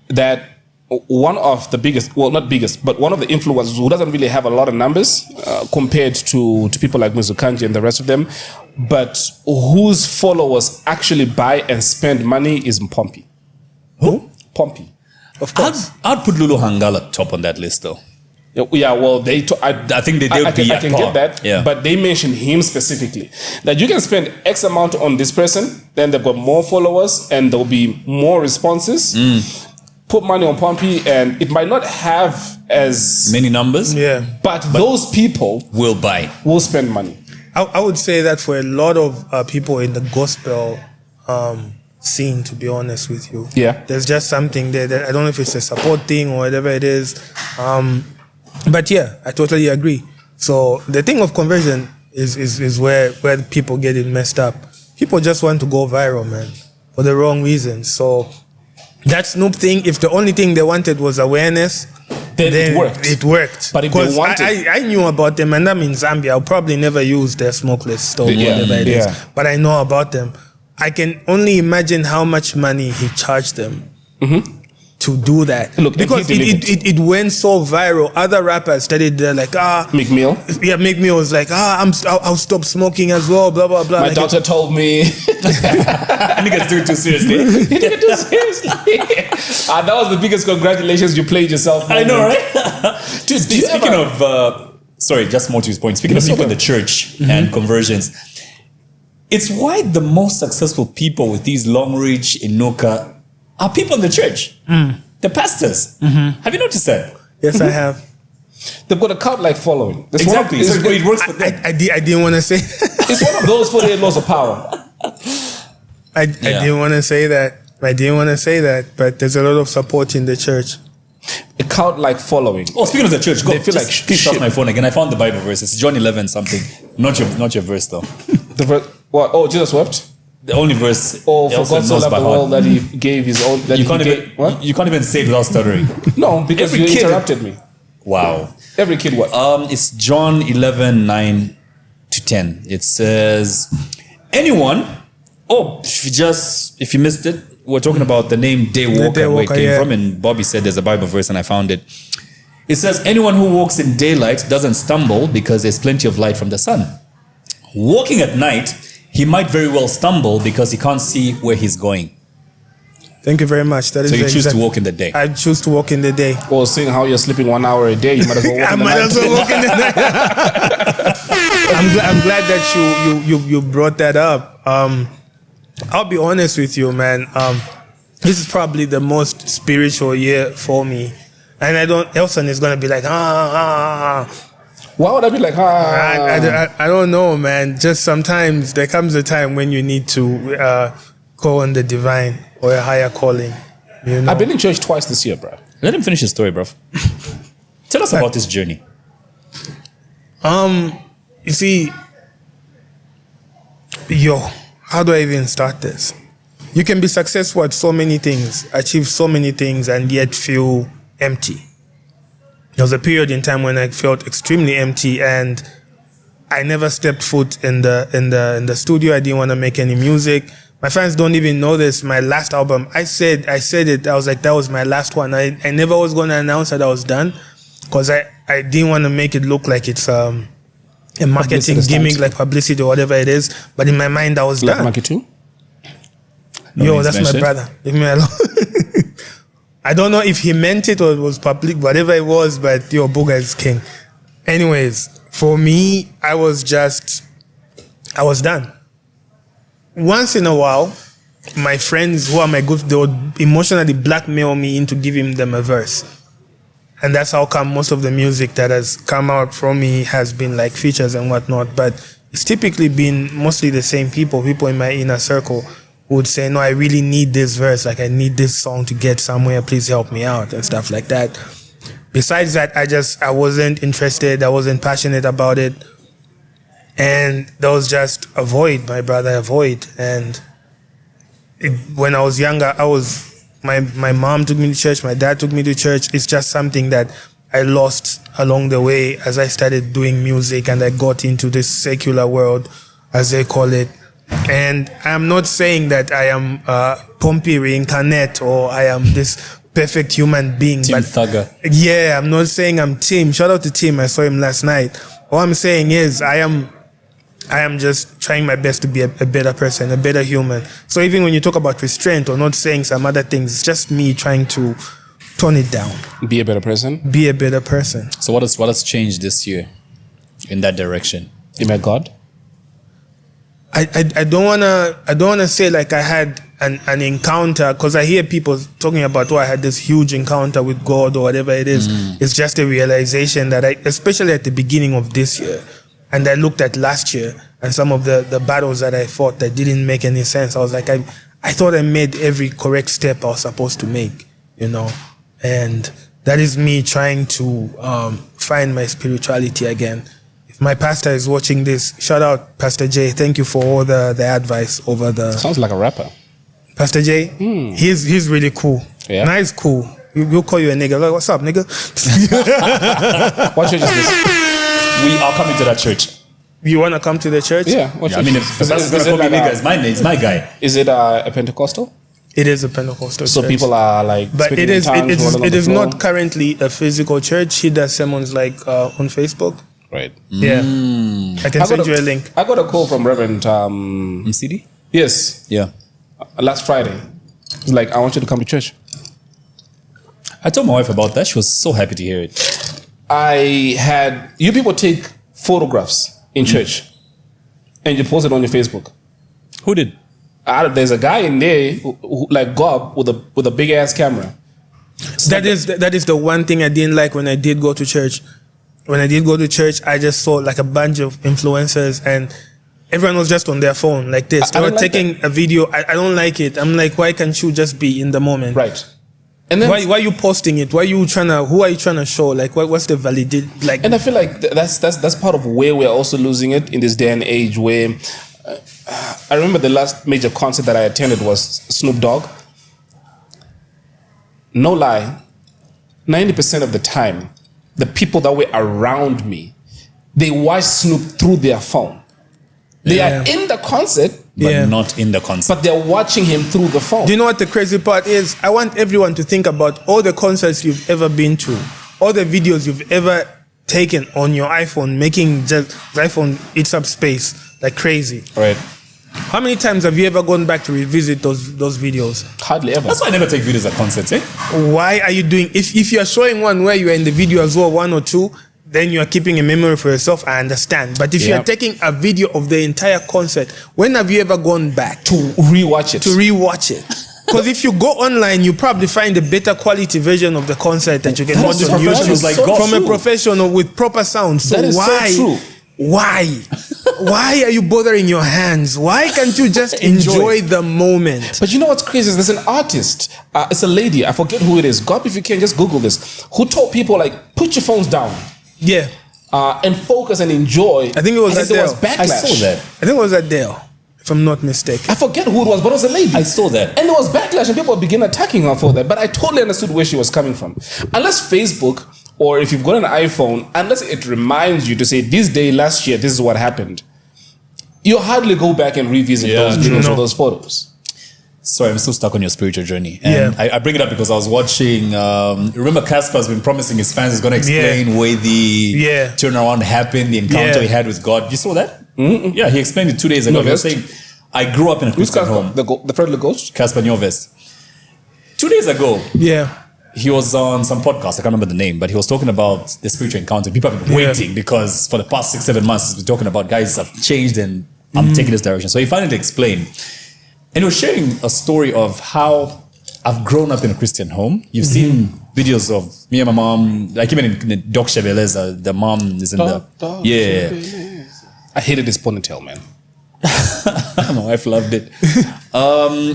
That one of the biggest, well, not biggest, but one of the influencers who doesn't really have a lot of numbers compared to people like Mizukanji and the rest of them, but whose followers actually buy and spend money is Mpompi. Who? Pompey. Of course. I'd put Lulu Hangala top on that list though. Yeah, well, I think they would be I at can par. get that, Yeah. but they mentioned him specifically. That you can spend X amount on this person, then they've got more followers and there'll be more responses. Put money on Pompey and it might not have as Many numbers. Yeah. but those people Will buy. will spend money. I would say that for a lot of people in the gospel scene, to be honest with you. Yeah. There's just something there that I don't know if it's a support thing or whatever it is. But yeah, I totally agree. So the thing of conversion is where people get it messed up. People just want to go viral, man, for the wrong reasons. So that Snoop thing, if the only thing they wanted was awareness, Then it worked. It worked. But if they 'Cause wanted- I knew about them, and I'm in Zambia. I'll probably never use their smokeless stove, Yeah, whatever it is. yeah. But I know about them. I can only imagine how much money he charged them to do that. Look, because it went so viral. Other rappers started like, Meek Mill. Yeah, Meek Mill was like, I'll stop smoking as well, blah, blah, blah. My like, doctor told me. Niggas do it too seriously. He did it too seriously. That was the biggest congratulations you played yourself. I know, right? Dude, speaking of, sorry, just more to his point. Speaking of people in the church and conversions, it's why the most successful people with these long reach in Nuka are people in the church. The pastors. Have you noticed that? Yes, I have. They've got a cult-like following. It's Exactly. One of, So it works for them. I didn't want to say it's one of those 48 laws of power. I didn't want to say that. I didn't want to say that, but there's a lot of support in the church. A cult-like following. Oh, speaking of the church, go. They feel like pissed off shit. my phone again. I found the Bible verse. It's John 11 something. Not your verse though. The what? Oh, Jesus wept? The only verse. Oh, for Elson God so knows loved by the heart. world that he gave his own... That You he can't gave, even. what? You can't even say it without stuttering. No, because Every you kid- interrupted me. Wow. Every kid what? It's John 11, 9 to 10. It says, anyone, if you missed it, we're talking about the name Daywalker, Daywalker, where it came yeah. from, and Bobby said there's a Bible verse and I found it. It says, anyone who walks in daylight doesn't stumble because there's plenty of light from the sun. Walking at night, he might very well stumble because he can't see where he's going. Thank you very much. That is So you choose exact- to walk in the day. I choose to walk in the day. Or seeing how you're sleeping 1 hour a day, you might as well walk I in the might night. as well walk in the night. I'm glad that you brought that up. I'll be honest with you, man. This is probably the most spiritual year for me. And Elson is going to be like, Why would I be like, I don't know, man. Just sometimes there comes a time when you need to call on the divine or a higher calling. You know? I've been in church twice this year, bro. Let him finish his story, bro. Tell us about this journey. You see, how do I even start this? You can be successful at so many things, achieve so many things, and yet feel empty. There was a period in time when I felt extremely empty, and I never stepped foot in the studio. I didn't want to make any music. My fans don't even know this. My last album, I said it. I was like, that was my last one. I never was going to announce that I was done, because I didn't want to make it look like it's a marketing Publicity gimmick, stunt. like publicity or whatever it is. But in my mind, I was Black done. Monkey too? Yo, names that's mentioned. my brother. Leave me alone. I don't know if he meant it or it was public, whatever it was, but yo, Booga is king. Anyways, for me, I was done. Once in a while, my friends who are my good, they would emotionally blackmail me into giving them a verse. And that's how come most of the music that has come out from me has been like features and whatnot. But it's typically been mostly the same people in my inner circle who would say, no, I really need this verse. Like, I need this song to get somewhere. Please help me out and stuff like that. Besides that, I wasn't interested. I wasn't passionate about it. And there was just a void, my brother, a void. And when I was younger, my mom took me to church, my dad took me to church. It's just something that I lost along the way as I started doing music and I got into this secular world, as they call it. And I'm not saying that I am Pompey reincarnate or I am this perfect human being. Tim but Thugger. yeah, I'm not saying I'm Tim. Shout out to Tim. I saw him last night. All I'm saying is I am just trying my best to be a better person, a better human. So even when you talk about restraint or not saying some other things, it's just me trying to tone it down. Be a better person. Be a better person. So what has changed this year in that direction? Am I God? I don't wanna say like I had an encounter, because I hear people talking about, I had this huge encounter with God or whatever it is. It's just a realization that especially at the beginning of this year, and I looked at last year and some of the battles that I fought that didn't make any sense. I was like, I thought I made every correct step I was supposed to make, you know, and that is me trying to find my spirituality again. My pastor is watching this. Shout out, Pastor J. Thank you for all the advice over the... Sounds like a rapper. Pastor J, he's really cool. Yeah? Nice, cool. He'll call you a nigga. Like, what's up, nigga? What church is this? We are coming to that church. You want to come to the church? Yeah. What I mean, if that's going to call me nigga, it's my guy. Is it a Pentecostal? It is a Pentecostal So church. people are like, But speaking it in is tongues, rolling on it the is floor? not currently a physical church. He does sermons like on Facebook. Right. Yeah, I can send you a link. I got a call from Reverend. MCD? Yes, Yeah. last Friday. He's like, I want you to come to church. I told my wife about that. She was so happy to hear it. You people take photographs in church and you post it on your Facebook. Who did? There's a guy in there who like Gob with a big ass camera. That is the one thing I didn't like when I did go to church. When I did go to church, I just saw like a bunch of influencers and everyone was just on their phone like this. They I were don't like taking a video. I don't like it. I'm like, why can't you just be in the moment? Right. And then Why are you posting it? Who are you trying to show? Like, what's the validity? Like, and I feel like that's part of where we're also losing it in this day and age where I remember the last major concert that I attended was Snoop Dogg. No lie, 90% of the time, the people that were around me, they watched Snoop through their phone. They are in the concert, But not in the concert. but they're watching him through the phone. do you know what the crazy part is? I want everyone to think about all the concerts you've ever been to, all the videos you've ever taken on your iPhone, making just the iPhone eats up space like crazy. Right. How many times have you ever gone back to revisit those videos? Hardly ever. That's why I never take videos at concerts, eh? Why are you doing? If you're showing one where you are in the video as well, one or two, then you are keeping a memory for yourself. I understand. But if Yeah. you're taking a video of the entire concert, when have you ever gone back To rewatch it. to rewatch it? Because if you go online, you probably find a better quality version of the concert that you can watch so on true. YouTube, Like God. from a professional with proper sound. So That is so why? true. Why? Why are you bothering your hands? Why can't you just enjoy the moment? But you know what's crazy is there's an artist. It's a lady. I forget who it is. God, if you can, just Google this. Who told people like, put your phones down Yeah, and focus and enjoy. I think it was And there was Adele. backlash. I saw that. I think it was Adele, if I'm not mistaken. I forget who it was, but it was a lady. I saw that. And there was backlash and people began attacking her for that. But I totally understood where she was coming from. Unless Facebook, or if you've got an iPhone, unless it reminds you to say, this day last year, this is what happened, you hardly go back and revisit Yeah, those videos no. or those photos. Sorry, I'm still stuck on your spiritual journey. And Yeah. I bring it up because I was watching, remember Casper's been promising his fans he's going to explain where the turnaround happened, the encounter he had with God. You saw that? Mm-mm. Yeah, he explained it 2 days ago. No, He was yes. saying, I grew up in a Who's Christian home. the friendly ghost? Casper Nyovest. 2 days ago, Yeah. he was on some podcast, I can't remember the name, but he was talking about the spiritual encounter. People have been waiting because for the past 6-7 months, he's been talking about guys have changed and I'm taking this direction. So he finally explained. And he was sharing a story of how I've grown up in a Christian home. You've seen videos of me and my mom, like even in Doc Cheveleza, the mom is in I hated his ponytail, man. My wife loved it.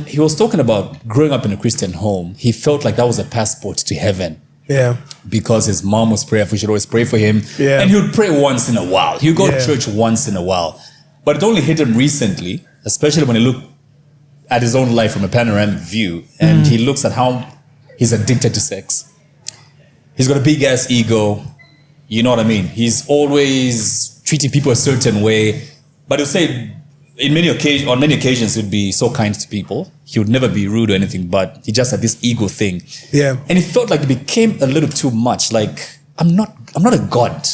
He was talking about growing up in a Christian home. He felt like that was a passport to heaven. Yeah. Because his mom was prayerful, she'd always pray for him. Yeah. And he would pray once in a while. He would go to Yeah. church once in a while. But it only hit him recently, especially when he looked at his own life from a panoramic view. And he looks at how he's addicted to sex. He's got a big ass ego. You know what I mean? He's always treating people a certain way. But he'll say, on many occasions, he'd be so kind to people. He would never be rude or anything, but he just had this ego thing. Yeah. And he felt like it became a little too much. Like, I'm not a god.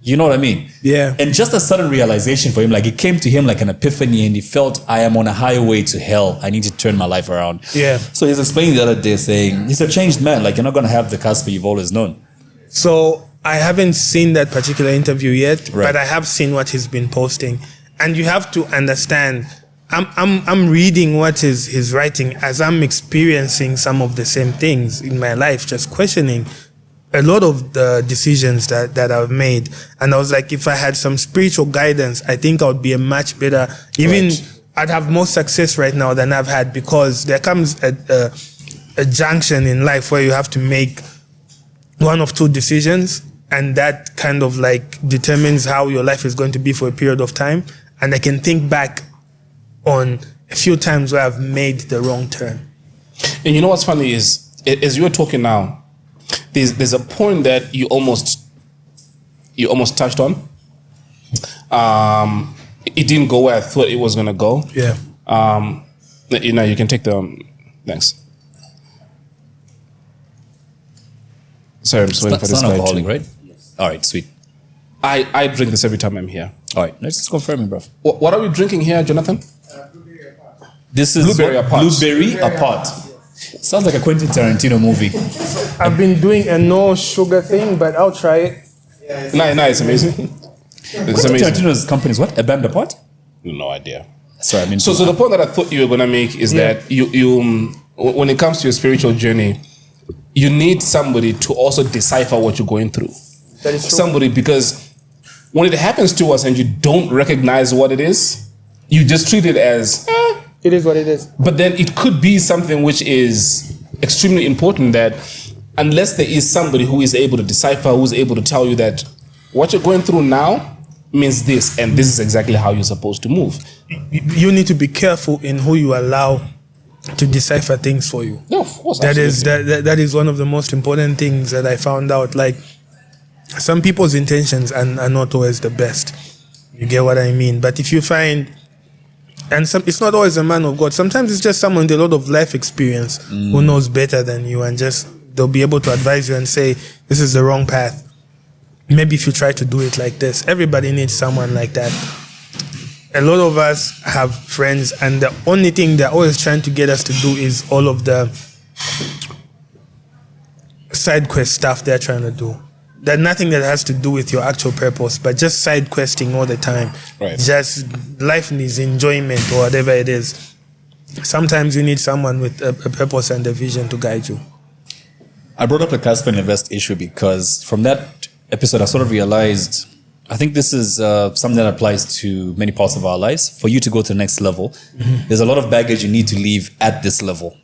You know what I mean? Yeah. And just a sudden realization for him, like it came to him like an epiphany, and he felt, I am on a highway to hell. I need to turn my life around. Yeah. So he's explaining the other day saying, he's a changed man. Like, you're not going to have the Casper you've always known. So I haven't seen that particular interview yet, Right. but I have seen what he's been posting. And you have to understand, I'm reading what he's writing as I'm experiencing some of the same things in my life, just questioning a lot of the decisions that I've made. And I was like, if I had some spiritual guidance, I think I would be a much better, I'd have more success right now than I've had, because there comes a junction in life where you have to make one of two decisions, and that kind of like determines how your life is going to be for a period of time. And I can think back on a few times where I've made the wrong turn. And you know what's funny is, as you're talking now, there's a point that you almost touched on. It didn't go where I thought it was gonna go. Yeah. You can take the thanks. Sorry, I'm just waiting for It's this guy non-alcoholic, to. right? All right, sweet. I drink this every time I'm here. All right, let's just confirm it, bro. What are we drinking here, Jonathan? This is Blueberry what? apart. Blueberry apart. Sounds like a Quentin Tarantino movie. I've been doing a no sugar thing, but I'll try it. No, it's amazing. It's Quentin amazing. Tarantino's company is what? A band apart? No idea. Sorry, I mean. So the point that I thought you were gonna make is that you when it comes to your spiritual journey, you need somebody to also decipher what you're going through. That is true. Somebody, because when it happens to us and you don't recognize what it is, you just treat it as. It is what it is. But then it could be something which is extremely important, that unless there is somebody who is able to decipher, who's able to tell you that what you're going through now means this, and this is exactly how you're supposed to move. You need to be careful in who you allow to decipher things for you. No, of course. That is absolutely. that is one of the most important things that I found out. Like, some people's intentions are not always the best. You get what I mean? But if you find, and it's not always a man of God. Sometimes it's just someone with a lot of life experience who knows better than you, and just they'll be able to advise you and say, this is the wrong path. Maybe if you try to do it like this. Everybody needs someone like that. A lot of us have friends, and the only thing they're always trying to get us to do is all of the side quest stuff they're trying to do. There's nothing that has to do with your actual purpose, but just side questing all the time. Right. Just life needs enjoyment or whatever it is. Sometimes you need someone with a purpose and a vision to guide you. I brought up the Casper and Invest issue because from that episode, I sort of realized, I think this is something that applies to many parts of our lives. For you to go to the next level, there's a lot of baggage you need to leave at this level.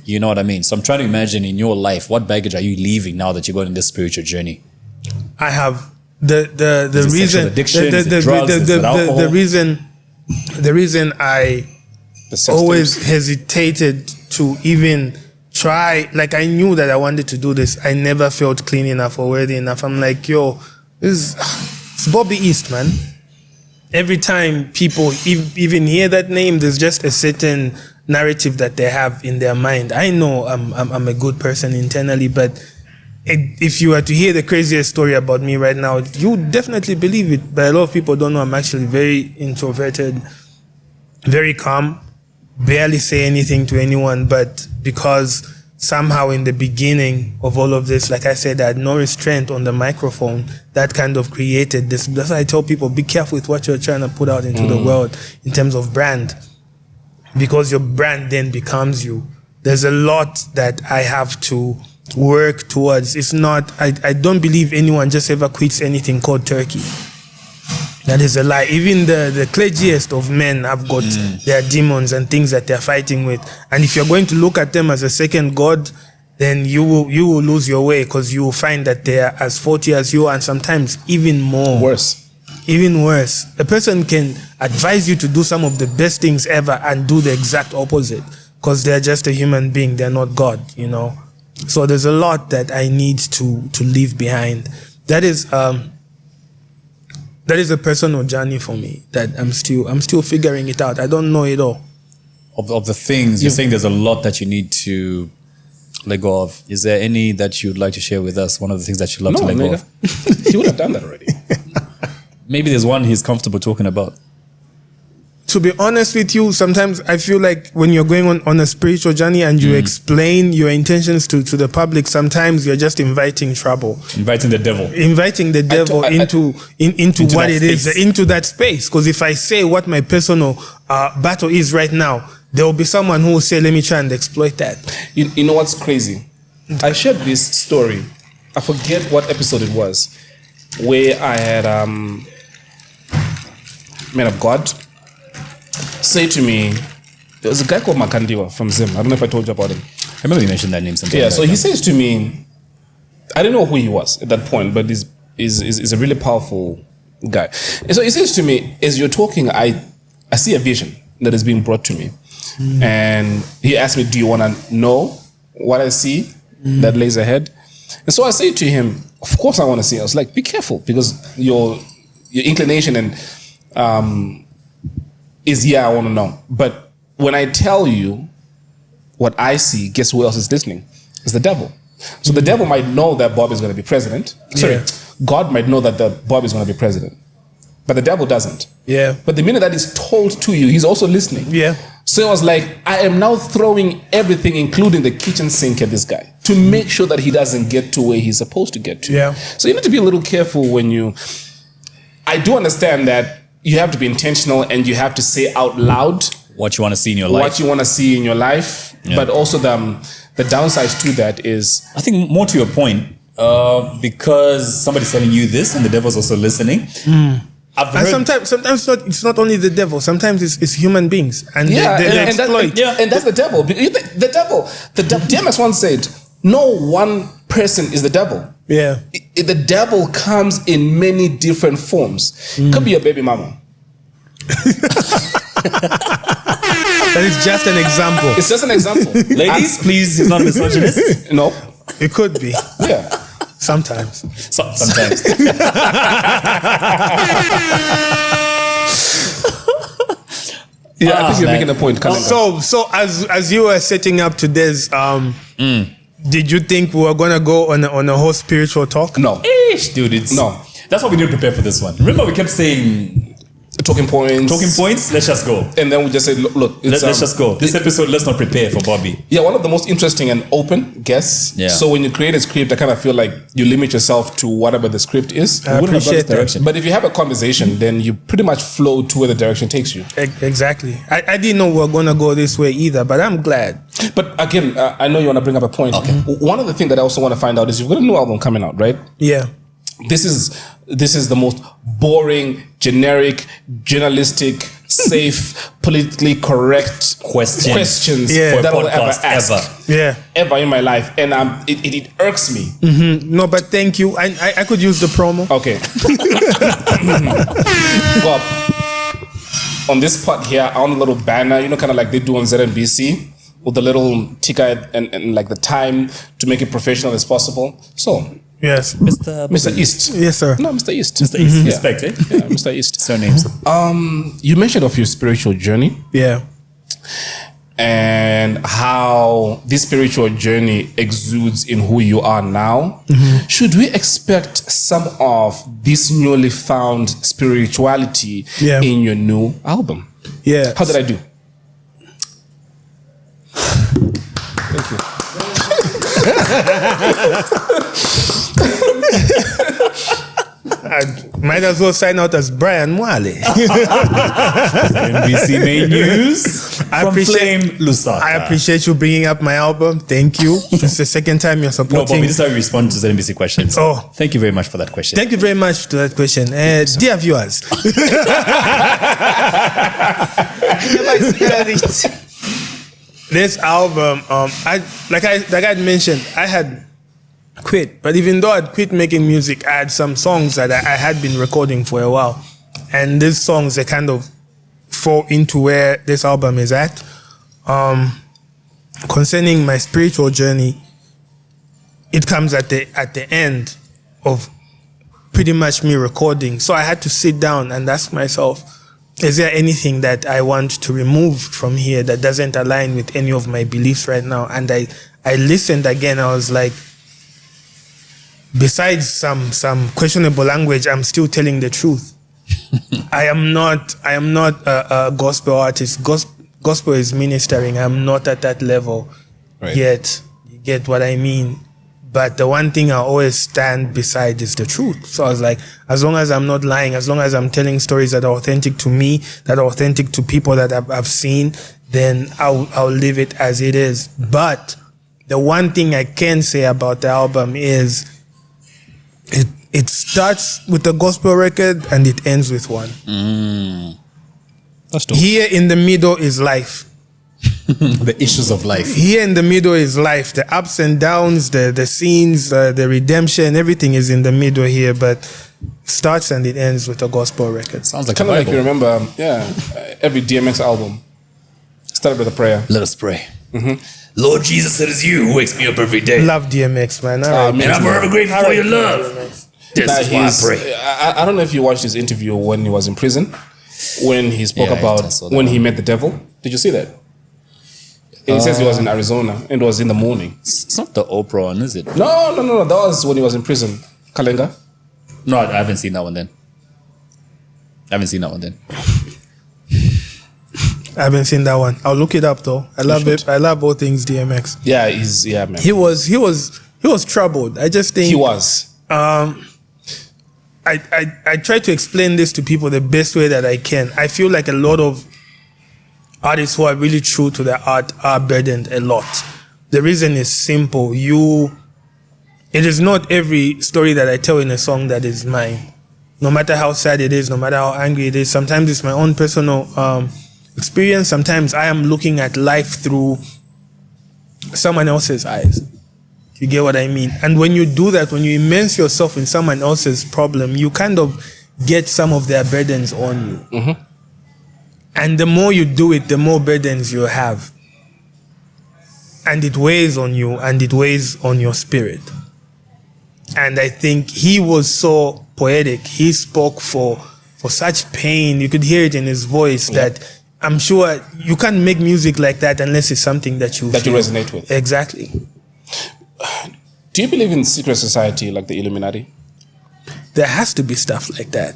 You know what I mean? So I'm trying to imagine in your life, what baggage are you leaving now that you're going on this spiritual journey? I have the it reason sexual addiction? Is it drugs? Is it alcohol? the reason I The systems. always hesitated to even try, like, I knew that I wanted to do this. I never felt clean enough or worthy enough. I'm like, yo, it's Bobby East, man. Every time people even hear that name, there's just a certain narrative that they have in their mind. I know I'm a good person internally, but if you were to hear the craziest story about me right now, you would definitely believe it. But a lot of people don't know I'm actually very introverted, very calm, barely say anything to anyone. But because somehow in the beginning of all of this, like I said, I had no restraint on the microphone, that kind of created this. That's why I tell people, be careful with what you're trying to put out into the world in terms of brand, because your brand then becomes you. There's a lot that I have to work towards. It's not, I don't believe anyone just ever quits anything called Turkey. That is a lie. Even the clergiest of men have got their demons and things that they're fighting with. And if you're going to look at them as a second god, then you will lose your way, because you will find that they are as faulty as you are, and sometimes even more. Worse. Even worse. A person can advise you to do some of the best things ever and do the exact opposite, because they're just a human being. They're not God, you know. So there's a lot that I need to leave behind. That is a personal journey for me that I'm still figuring it out. I don't know it all. Of the things, you're saying there's a lot that you need to let go of. Is there any that you'd like to share with us? One of the things that you'd love to let go of? He would have done that already. Maybe there's one he's comfortable talking about. To be honest with you, sometimes I feel like when you're going on a spiritual journey and you explain your intentions to the public, sometimes you're just inviting trouble. Inviting the devil. Inviting the devil into what it is, space. into that space. Because if I say what my personal battle is right now, there will be someone who will say, let me try and exploit that. You know what's crazy? I shared this story. I forget what episode it was, where I had Man of God say to me, there was a guy called Makandiwa from Zim. I don't know if I told you about him. I remember you mentioned that name sometime. Yeah, so he says to me, I didn't know who he was at that point, but he's a really powerful guy. And so he says to me, as you're talking, I see a vision that is being brought to me. And he asked me, do you want to know what I see that lays ahead? And so I say to him, of course I want to see. I was like, be careful, because your inclination and is I want to know. But when I tell you what I see, guess who else is listening? It's the devil. So the devil might know that Bob is going to be president. Sorry, God might know that Bob is going to be president. But the devil doesn't. Yeah. But the minute that is told to you, he's also listening. Yeah. So it was like, I am now throwing everything, including the kitchen sink, at this guy to make sure that he doesn't get to where he's supposed to get to. Yeah. So you need to be a little careful when you... I do understand that you have to be intentional and you have to say out loud what you want to see in your life. What you want to see in your life. Yeah. But also the downside to that is... I think more to your point, because somebody's telling you this and the devil's also listening. And sometimes it's not only the devil. Sometimes it's human beings, and they exploit. And that's the devil. The devil. DMS once said, "No one person is the devil." Yeah. The devil comes in many different forms. Could be a baby mama. That is just an example. It's just an example. Ladies, please, he's not a misogynist. No, it could be. Yeah. Sometimes. Sometimes. Yeah, I think you're making a point. So as you were setting up today's, did you think we were gonna go on a whole spiritual talk? No, dude, no. That's what we need to prepare for this one. Remember, we kept saying talking points. Let's just go. And then we just say, look, let's just go. This episode, let's not prepare for Bobby. Yeah, one of the most interesting and open guests. Yeah. So when you create a script, I kind of feel like you limit yourself to whatever the script is. I appreciate that. But if you have a conversation, then you pretty much flow to where the direction takes you. Exactly. I didn't know we were going to go this way either, but I'm glad. But again, I know you want to bring up a point. Okay. One of the things that I also want to find out is you've got a new album coming out, right? Yeah. This is the most boring, generic, journalistic, safe, politically correct questions that I will ever ask. Ever in my life. And it irks me. Mm-hmm. No, but thank you. I could use the promo. Okay. Bob, on this part here, I want a little banner, kind of like they do on ZNBC, with the little ticker and like the time to make it professional as possible. So... Yes. Mr. East. Yes, sir. No, Mr. East. Mr. East. Respect, eh? Yeah, Mr. East. Surnames. You mentioned of your spiritual journey. Yeah. And how this spiritual journey exudes in who you are now. Mm-hmm. Should we expect some of this newly found spirituality in your new album? Yeah. How did I do? Thank you. I might as well sign out as Brian Mwale. NBC Main News. I appreciate you bringing up my album. Thank you. It's the second time you're supporting. No, Bobby, this is how you respond to the NBC questions. Oh, thank you very much for that question. Thank you very much to that question, dear viewers. This album, like I mentioned, I had quit. But even though I'd quit making music, I had some songs that I had been recording for a while. And these songs, they kind of fall into where this album is at. Concerning my spiritual journey, it comes at the end of pretty much me recording. So I had to sit down and ask myself, is there anything that I want to remove from here that doesn't align with any of my beliefs right now? And I listened again. I was like, besides some questionable language, I'm still telling the truth. I am not a gospel artist. Gospel is ministering. I'm not at that level yet. You get what I mean? But the one thing I always stand beside is the truth. So I was like, as long as I'm not lying, as long as I'm telling stories that are authentic to me, that are authentic to people that I've seen, then I'll leave it as it is. But the one thing I can say about the album is it starts with a gospel record and it ends with one. That's dope. Here in the middle is life. The issues of life. Here in the middle is life. The ups and downs, the scenes, the redemption, everything is in the middle here, but starts and it ends with a gospel record. Sounds like kind of like you remember, every DMX album started with a prayer. Let us pray. Mm-hmm. Lord Jesus, it is you who wakes me up every day. Love DMX, man. And I'm forever grateful for your love. This is why I pray. I don't know if you watched his interview when he was in prison. when he spoke Yeah, I about saw that when he one. met the devil. Did you see that? He says he was in Arizona and it was in the morning. It's not the Oprah one, is it? No. That was when he was in prison. Kalenga. No, I haven't seen that one then. I haven't seen that one. I'll look it up though. I love it. I love all things DMX. Yeah, man. He was troubled. I just think He was. I try to explain this to people the best way that I can. I feel like a lot of artists who are really true to their art are burdened a lot. The reason is simple. It is not every story that I tell in a song that is mine. No matter how sad it is, no matter how angry it is, sometimes it's my own personal experience. Sometimes I am looking at life through someone else's eyes. You get what I mean? And when you do that, when you immerse yourself in someone else's problem, you kind of get some of their burdens on you. Mm-hmm. And the more you do it, the more burdens you have. And it weighs on you and it weighs on your spirit. And I think he was so poetic. He spoke for such pain. You could hear it in his voice that I'm sure you can't make music like that unless it's something that you feel. resonate with. Exactly. Do you believe in secret society like the Illuminati? There has to be stuff like that.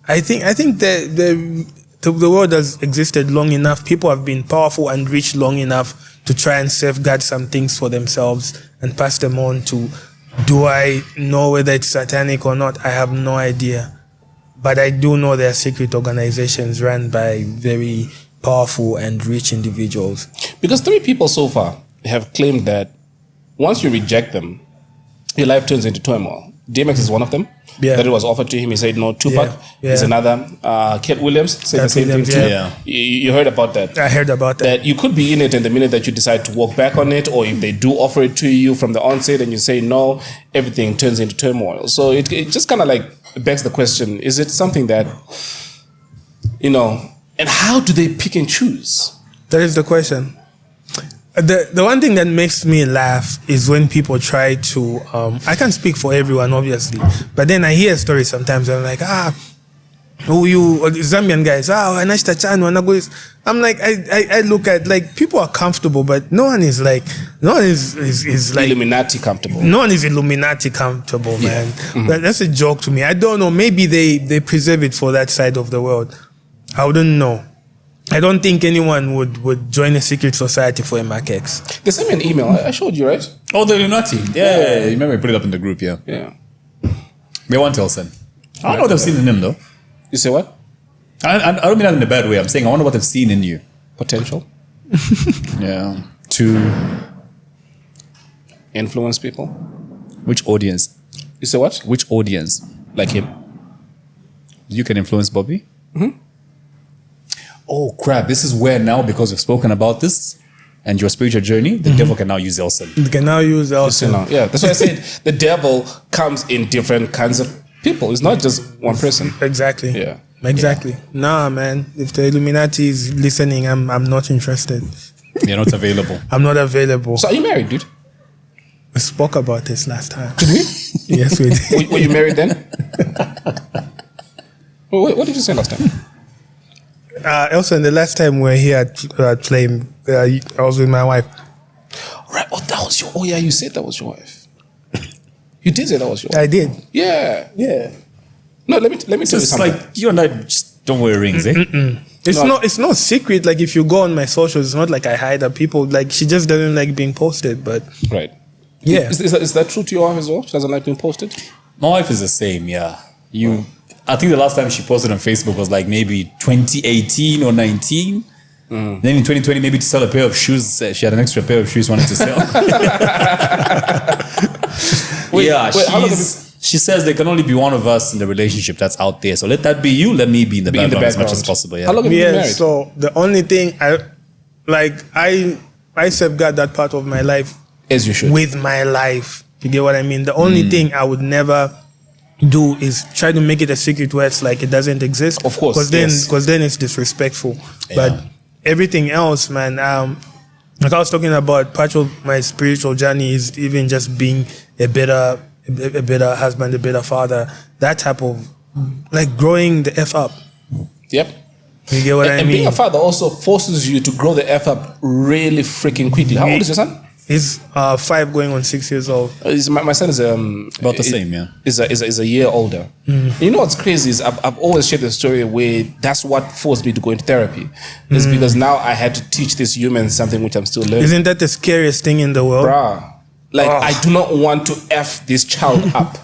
I think the world has existed long enough. People have been powerful and rich long enough to try and safeguard some things for themselves and pass them on to. Do I know whether it's satanic or not? I have no idea. But I do know there are secret organizations run by very powerful and rich individuals. Because 3 people so far have claimed that once you reject them, your life turns into turmoil. DMX is one of them. Yeah. That it was offered to him. He said no. Tupac is another. Kate Williams said the same thing too. Yeah. You heard about that. I heard about that. That you could be in it, and the minute that you decide to walk back on it, or if they do offer it to you from the onset and you say no, everything turns into turmoil. So it just kind of like begs the question, is it something that, and how do they pick and choose? That is the question. The one thing that makes me laugh is when people try to, I can't speak for everyone, obviously, but then I hear stories sometimes, I'm like, who you, or the Zambian guys, I'm like, I look at, like, people are comfortable, but no one is like Illuminati comfortable. No one is Illuminati comfortable, man. Mm-hmm. That's a joke to me. I don't know, maybe they preserve it for that side of the world. I wouldn't know. I don't think anyone would join a secret society for a Mac X. They sent me an email. I showed you, right? Oh, the Illuminati. Yeah. You remember I put it up in the group, yeah. Yeah. They want Elson. I don't know what they've seen in him, though. You say what? I don't mean that in a bad way. I'm saying I wonder what they've seen in you. Potential. Yeah. To influence people. Which audience? You say what? Which audience? Like him. You can influence Bobby? Mm-hmm. Oh, crap. This is where now, because we've spoken about this and your spiritual journey, the devil can now use Elson. You can now use Elson. Yeah, that's why I said the devil comes in different kinds of people. It's not just one person. Exactly. Yeah. Exactly. Yeah. Nah, man. If the Illuminati is listening, I'm not interested. You're not available. I'm not available. So are you married, dude? We spoke about this last time. Did we? Yes, we did. Were you married then? What did you say last time? Elson, the last time we were here at Flame, I was with my wife. Right. Oh, that was your. Oh, yeah. You said that was your wife. You did say that was your wife. I did. Yeah. Yeah. No, let me tell you Just something. like you and I just don't wear rings, eh? It's not secret. Like if you go on my socials, it's not like I hide that people. Like she just doesn't like being posted. But Right. yeah, Is that true to your wife as well? She doesn't like being posted? My wife is the same, yeah. I think the last time she posted on Facebook was like maybe 2018 or 19. Then in 2020, maybe to sell a pair of shoes, she had an extra pair of shoes wanted to sell. How long she says there can only be one of us in the relationship that's out there. So let that be you. Let me be in the background as much as possible. Yeah. How long have you been married? So the only thing I safeguard that part of my life As you should. with my life. You get what I mean? The only thing I would never do is try to make it a secret where it's like it doesn't exist. Of course, because then it's disrespectful. Yeah. But everything else, man, like I was talking about, part of my spiritual journey is even just being a better husband, a better father. That type of like growing the F up. Yep. You get what I And being mean? a father also forces you to grow the F up really freaking quickly. How old is your son? He's 5 going on 6 years old. My son is About the same, yeah. Is a year older. You know what's crazy is I've always shared the story where that's what forced me to go into therapy. Is because now I had to teach this human something which I'm still learning. Isn't that the scariest thing in the world? Bruh. Like, Oh. I do not want to F this child up.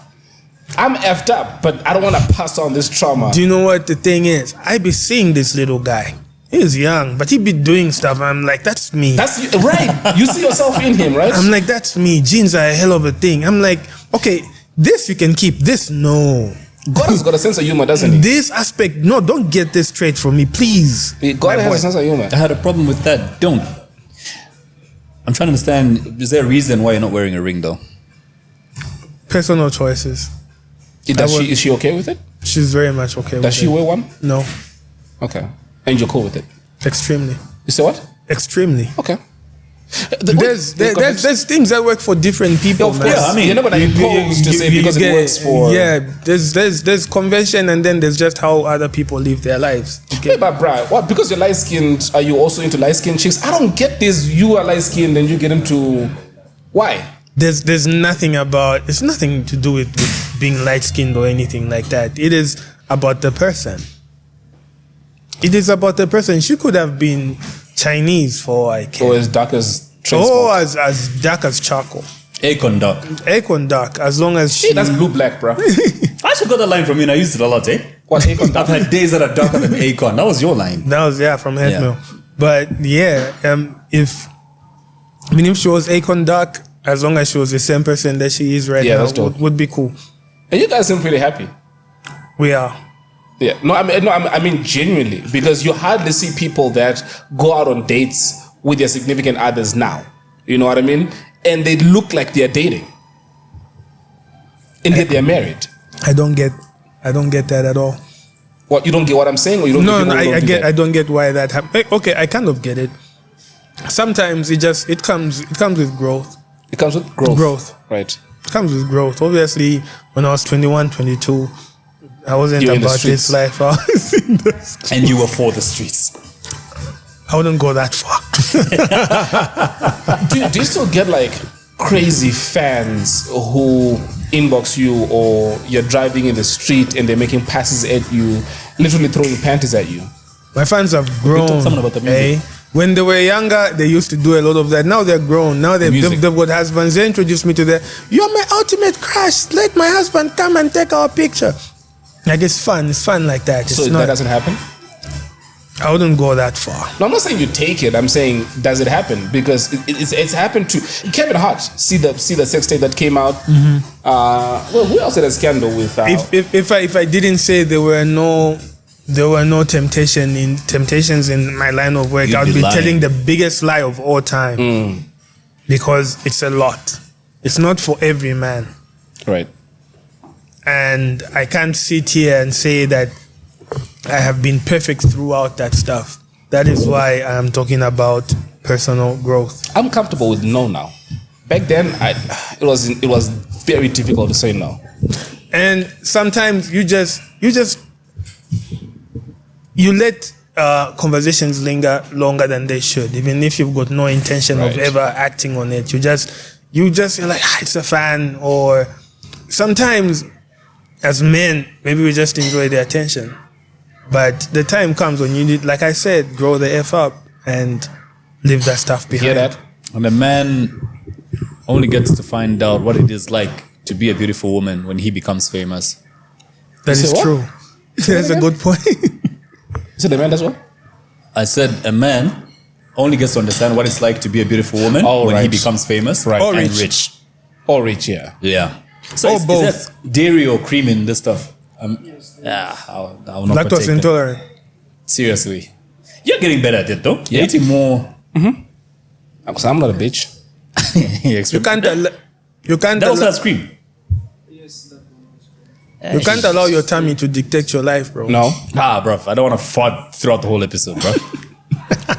I'm effed up, but I don't want to pass on this trauma. Do you know what the thing is? I be seeing this little guy. He's young, but he be doing stuff. I'm like, that's me. That's right. You see yourself in him, right? I'm like, that's me. Jeans are a hell of a thing. I'm like, okay, this you can keep. This, no. God has got a sense of humor, doesn't he? This aspect, no, don't get this straight from me, please. God My has boy. a sense of humor. I had a problem with that. Don't. I'm trying to understand. Is there a reason why you're not wearing a ring, though? Personal choices. Is she okay with it? She's very much okay with Does she it. wear one? No, Okay. And you're cool with it? extremely. You say what? Extremely. Okay. There's things that work for different people. Of man. course. I mean, you're not going to impose to say because it works for... Yeah, there's convention, and then there's just how other people live their lives. Hey, but Brian, what? Because you're light skinned, are you also into light skinned chicks? I don't get this. You are light skinned and you get into. Why? There's nothing about, it's nothing to do with being light skinned or anything like that. It is about the person. It is about the person. She could have been Chinese for all I care. Or as dark as Or transport? as dark as charcoal. Akon duck. Acorn dark, as long as she. Hey, that's blue black, bro. I actually got that line from you and I used it a lot, eh? What, Akon I've had days that are darker than Akon. That was your line. That was from Yeah. Headmill. But yeah, if she was Akon dark, as long as she was the same person that she is right Yeah, now, that's dope. would be cool. And you guys seem pretty happy. We are. Yeah, I mean genuinely, because you hardly see people that go out on dates with their significant others now. You know what I mean? And they look like they're dating, and yet they're married. I don't get that at all. What, you don't get what I'm saying, or you don't? No, get people who don't do that? I don't get why that happened. Okay, I kind of get it. Sometimes it comes with growth. It comes with growth. Growth. Right. It comes with growth. Obviously, when I was 21, 22, I wasn't You were in the about this streets. life. I was in the streets. And you were for the streets. I wouldn't go that far. Do you still get like crazy fans who inbox you, or you're driving in the street and they're making passes at you, literally throwing panties at you? My fans have grown. told someone about the music. When they were younger, they used to do a lot of that. Now they're grown. Now they've music. got husbands. They introduced me to that. You're my ultimate crush. Let my husband come and take our picture. Like, it's fun. It's fun like that. It's So not, that doesn't happen? I wouldn't go that far. No, I'm not saying you take it. I'm saying, does it happen? Because it's happened to Kevin Hart. See the sex tape that came out. Well, who else had a scandal with? If I didn't say there were no temptations in my line of work, You'd I'd be be lying. telling the biggest lie of all time. Because it's a lot. It's not for every man. Right. And I can't sit here and say that I have been perfect throughout that stuff. That is why I'm talking about personal growth. I'm comfortable with no now. Back then, it was very difficult to say no. And sometimes you let conversations linger longer than they should, even if you've got no intention of Right. ever acting on it. You're like, it's a fan. Or sometimes as men, maybe we just enjoy the attention. But the time comes when you need, like I said, grow the F up and leave that stuff behind. Hear that? And a man only gets to find out what it is like to be a beautiful woman when he becomes famous. That You is say what? true. That's a good point. Is it the man as well? I said a man only gets to understand what it's like to be a beautiful woman Oh, when he right. becomes famous Right. and Or rich. rich. Or rich, yeah. Yeah. So Or is both. that dairy or cream in this stuff? Yeah, I will not Lactose partake that. intolerant. Seriously. You're getting better at it though. You're Yeah. eating more. Because I'm not a bitch. You can't That also has cream. you can't allow your tummy to dictate your life, bro. No. Bro, I don't want to fart throughout the whole episode, bro.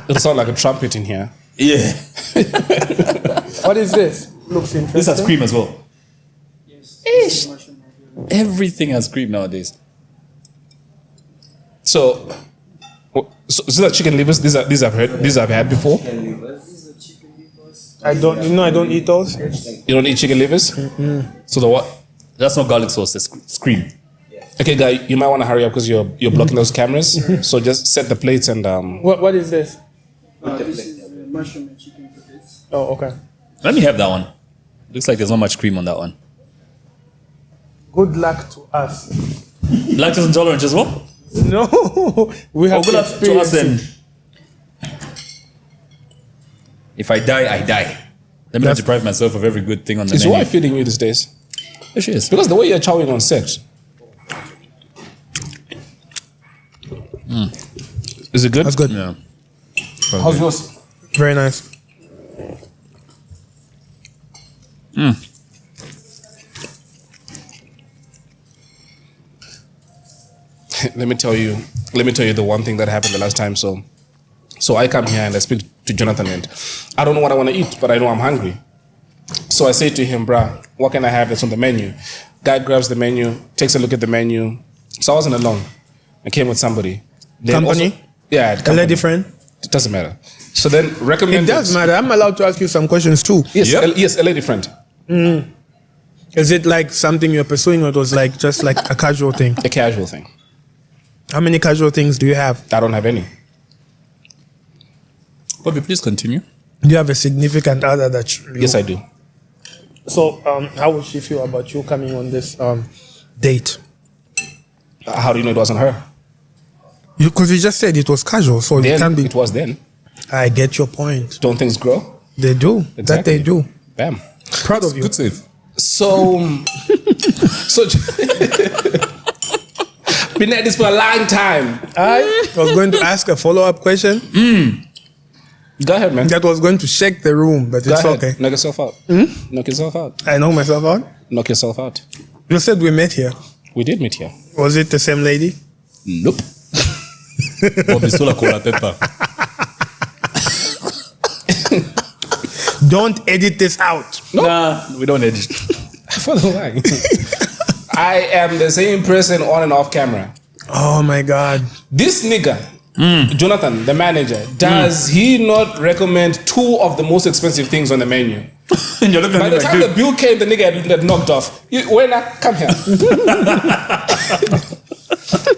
It'll sound like a trumpet in here. Yeah. What is this? Looks interesting. This has cream as well. Ish. Everything has cream nowadays. So, So these are chicken livers. These I've had before. I don't eat those. You don't eat chicken livers. So the what? That's not garlic sauce. It's cream. Okay, guy, you might want to hurry up because you're blocking those cameras. So just set the plates and What is this? This is mushroom and chicken potatoes. Oh, okay. Let me have that one. Looks like there's not much cream on that one. Good luck to us. Lactose intolerant as well? No, we have Good luck to us then. experience. If I die, I die. Let me not deprive myself of every good thing on the is your menu. wife feeding you these days? There she is. Because the way you're chowing on set. Is it good? That's good. Yeah. How's yours? Very nice. Let me tell you the one thing that happened the last time. So I come here and I speak to Jonathan and I don't know what I want to eat, but I know I'm hungry. So I say to him, bruh, what can I have that's on the menu? Guy grabs the menu, takes a look at the menu. So I wasn't alone. I came with somebody. Then Company? also- yeah, A company. lady friend? It doesn't matter. So then It recommend does matter. I'm allowed to ask you some questions too. Yes, Yep. yes, a lady friend. Is it like something you're pursuing, or it was like just like a casual thing? A casual thing. How many casual things do you have? I don't have any. Bobby, please continue. Do you have a significant other that you... Yes, I do. So, how would she feel about you coming on this date? How do you know it wasn't her? Because you just said it was casual, so it Then can be. it was then. I get your point. Don't things grow? They do. That Exactly. they do. Bam. Proud of you. Good save. So been at this for a long time. I was going to ask a follow-up question Go ahead, man. that was going to shake the room, but Go it's ahead. okay. Knock yourself out. Knock yourself out. I know myself out. Knock yourself out. You said we met here. We did meet here. Was it the same lady? Nope. Bobby Sola Cola Pepper. Don't edit this out. Nah, we don't edit. For the line. I am the same person on and off camera. Oh my God. This nigga, Jonathan, the manager, does he not recommend two of the most expensive things on the menu? And you're looking By at the me like, time dude. the bill came, the nigga had knocked off. Wena, come here.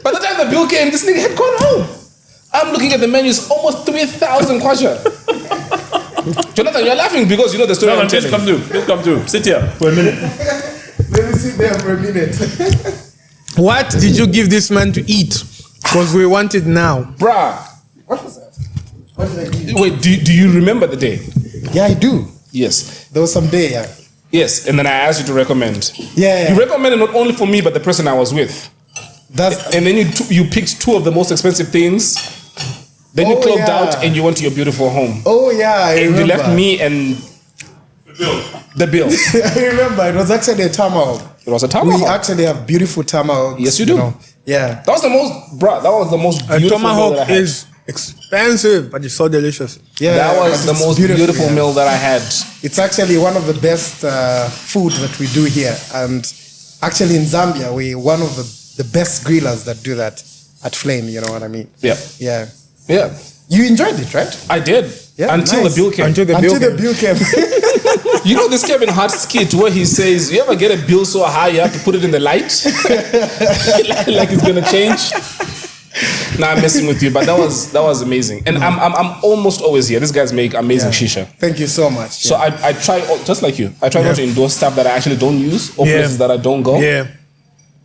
By the time the bill came, this nigga had gone home. I'm looking at the menu, it's almost 3,000 kwacha. Jonathan, you're laughing because you know the story No, I'm man, please telling. come through. Please come through. Sit here for a minute. Let me sit there for a minute. What did you give this man to eat? Because we want it now. Bruh, What was that? What did I give you? wait, do you remember the day? Yeah, I do. Yes. There was some day, yeah. Yes, and then I asked you to recommend. Yeah. You recommended not only for me, but the person I was with. That's And then you picked two of the most expensive things. Then you Oh, clocked yeah. out and you went to your beautiful home. oh yeah, I And remember. you left me and the bill. I remember it was actually a tomahawk. It was a We tomahawk. actually have beautiful tomahawks. Yes, you do. Yeah. That was the most, bruh, that was the most A beautiful meal that I tomahawk had. is expensive, but it's so delicious. Yeah. That was but the it's most beautiful yeah. meal that I had. It's actually one of the best food that we do here. And actually in Zambia, we're one of the best grillers that do that at Flame, you know what I mean? Yeah. Yeah. Yeah. You enjoyed it, right? I did. Yeah, until nice. the bill came. Until the bill Until the came. bill came. You know this Kevin Hart skit where he says, you ever get a bill so high you have to put it in the light? like it's gonna change? Nah, I'm messing with you, but that was amazing. And I'm almost always here. These guys make amazing shisha. Thank you so much. So I try, just like you, I try not to endorse stuff that I actually don't use or Yeah. places that I don't go. Yeah.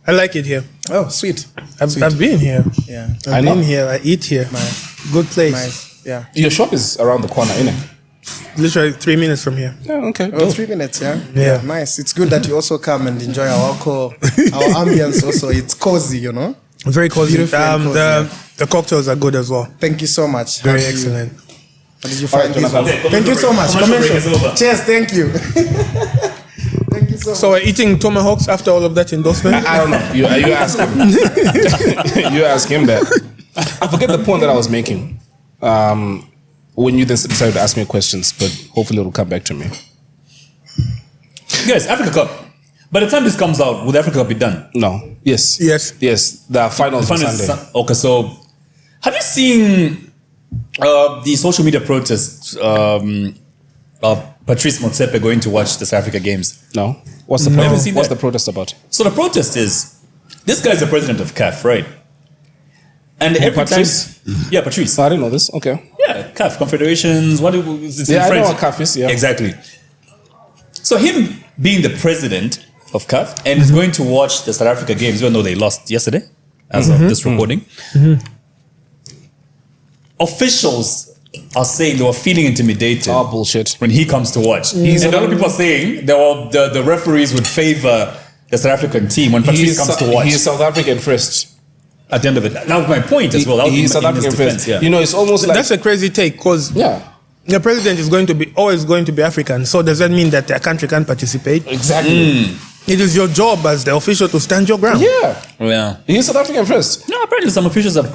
I like it here. Oh, sweet. I've been here. Yeah. I've know. been here. I eat here. Nice. Good place. Nice. Yeah. Your shop is around the corner, innit? Literally 3 minutes from here. Yeah, okay. Oh, 3 minutes, yeah? Yeah. Nice. It's good that you also come and enjoy our alcohol, our ambience also. It's cozy, you know? Very cozy. Beautiful and cozy, The cocktails are good as well. Thank you so much. Very How do you- excellent. How did you find this Jonathan. one? Okay, Thank you so much. commercial break is Commercial. over. Cheers, thank you. Thank you so much. So we're eating tomahawks after all of that endorsement? I don't know. You ask him. You ask him that. I forget the point that I was making. When you then decided to ask me questions, but hopefully it will come back to me. Guys, Africa Cup. By the time this comes out, would Africa Cup be done? No. Yes. Yes. Yes. The finals on Final Sunday. Okay, so Have you seen the social media protests of Patrice Motsepe going to watch the South Africa games? No. What's the Haven't protest? seen What's that. the protest about? So the protest is, this guy's the president of CAF, right? And every Patrice? time, yeah, Patrice. I didn't know this. Okay. Yeah, CAF, Confederations, it's in Yeah, I know French. what CAF is, yeah. Exactly. So him being the president of CAF and is going to watch the South Africa games, even though they lost yesterday, as of this recording. Officials are saying they were feeling intimidated Oh, bullshit. when he comes to watch. And a lot of people are saying the referees would favor the South African team when Patrice comes to watch. He's South African first. At the end of it. That was my point as well. That was He's South in his African defense, first. yeah. You know, it's almost like... That's a crazy take because Yeah. the president is always going to be African. So does that mean that their country can't participate? Exactly. It is your job as the official to stand your ground. Yeah. Yeah. He's South African first. No, apparently some officials have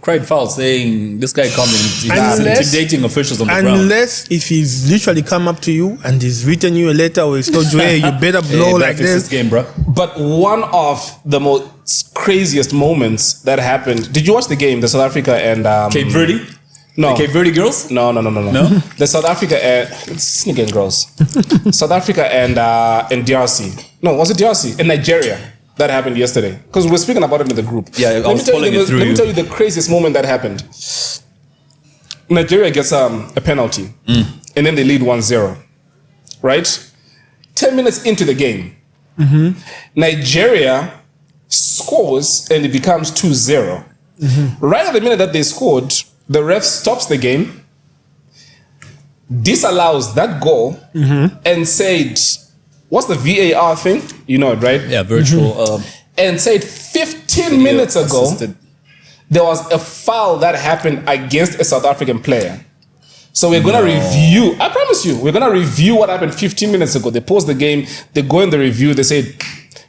cried foul saying this guy coming, he's intimidating officials on the ground. Unless if he's literally come up to you and he's written you a letter or he's told you, hey, you better blow like this. game, bro. But one of the most craziest moments that happened... Did you watch the game, the South Africa and... Cape Verde? No. The Cape Verde girls? No. No? The South Africa and... It's sneaking girls. South Africa and DRC. No, was it DRC? In Nigeria. That happened yesterday. Because we were speaking about it in the group. Yeah, I was following it through Let me you. tell you the craziest moment that happened. Nigeria gets a penalty. And then they lead 1-0. Right? 10 minutes into the game. Nigeria scores and it becomes 2-0. Right at the minute that they scored, the ref stops the game, disallows that goal, and said, what's the VAR thing? You know it, right? Yeah, virtual. And said 15 minutes ago, assisted. there was a foul that happened against a South African player. So we're going to review, I promise you, we're going to review what happened 15 minutes ago. They pause the game, they go in the review, they say,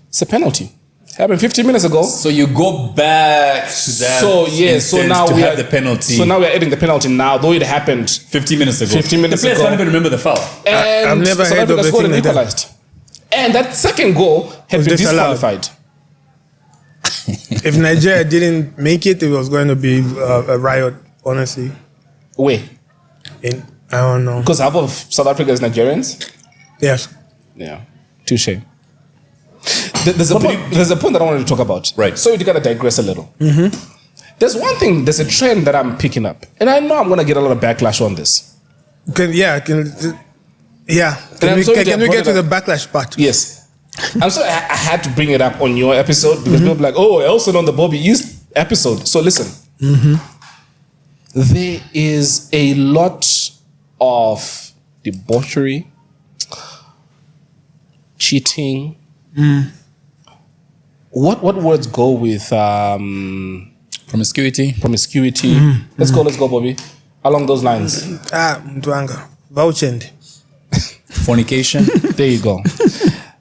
it's a penalty. Happened 15 minutes ago. So you go back to that. So now to we have are the penalty. So now we are adding the penalty now, though it happened 15 minutes ago. 15 minutes the players ago. can't even remember the foul. and I've never South heard of Africa a scored thing and like that. equalized. And that second goal had Was been disallowed. disqualified. If Nigeria didn't make it, it was going to be a riot, honestly. Wait, I don't know. because half of South Africa is Nigerians? Yes. Yeah, touche. There's a point that I wanted to talk about. Right. So you gotta digress a little. There's one thing, there's a trend that I'm picking up. And I know I'm gonna get a lot of backlash on this. Can we get to the backlash part? Yes. I'm sorry, I had to bring it up on your episode because people be like, oh, I also on the Bobby East episode. So listen. There is a lot of debauchery, cheating. What words go with Promiscuity. promiscuity? Let's go, Bobby. Along those lines. Mtwanga. Vouchend. Fornication. There you go.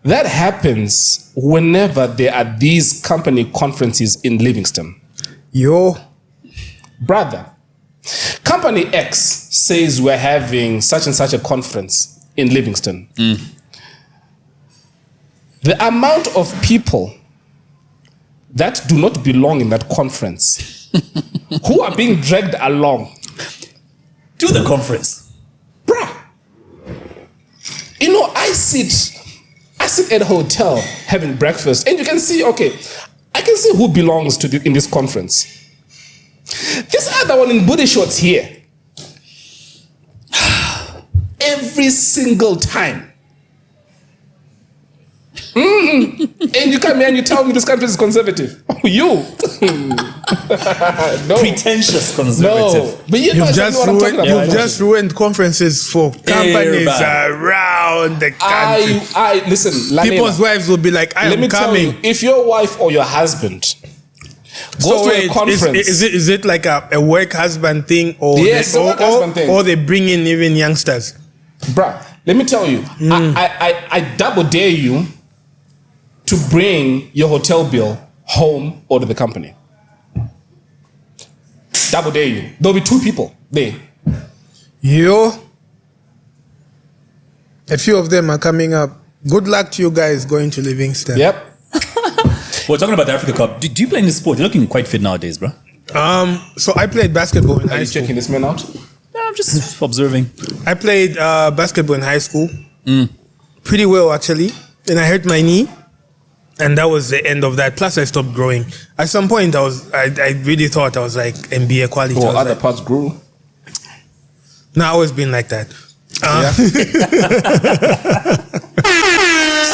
That happens whenever there are these company conferences in Livingston. Yo. Brother, company X says we're having such and such a conference in Livingston. The amount of people that do not belong in that conference who are being dragged along To the conference. bruh. You know, I sit at a hotel having breakfast, and you can see, okay, I can see who belongs to in this conference. This other one in booty shorts here. Every single time. And you come here and you tell me this country is conservative. You. No. Pretentious conservative. No. But you know exactly what I'm talking about. You've just ruined conferences for companies Everybody. around the country. Listen, People's wives will be like, I let am me tell you, coming. if your wife or your husband goes to a conference, is it like a work husband thing, or Yes, a work husband thing. or they bring in even youngsters? bruh, let me tell you, I double dare you to bring your hotel bill home or to the company. Double dare you. There'll be 2 people there. Yo, a few of them are coming up. Good luck to you guys going to Livingston. Yep. We're talking about the Africa Cup. Do you play any sport? You're looking quite fit nowadays, bro. So I played basketball in Are high you school. checking this man out? I'm just observing. I played basketball in high school. Pretty well, actually. Then I hurt my knee. And that was the end of that. Plus, I stopped growing. At some point, I really thought I was like NBA quality. I Or was other like, parts grew? no, I always been like that.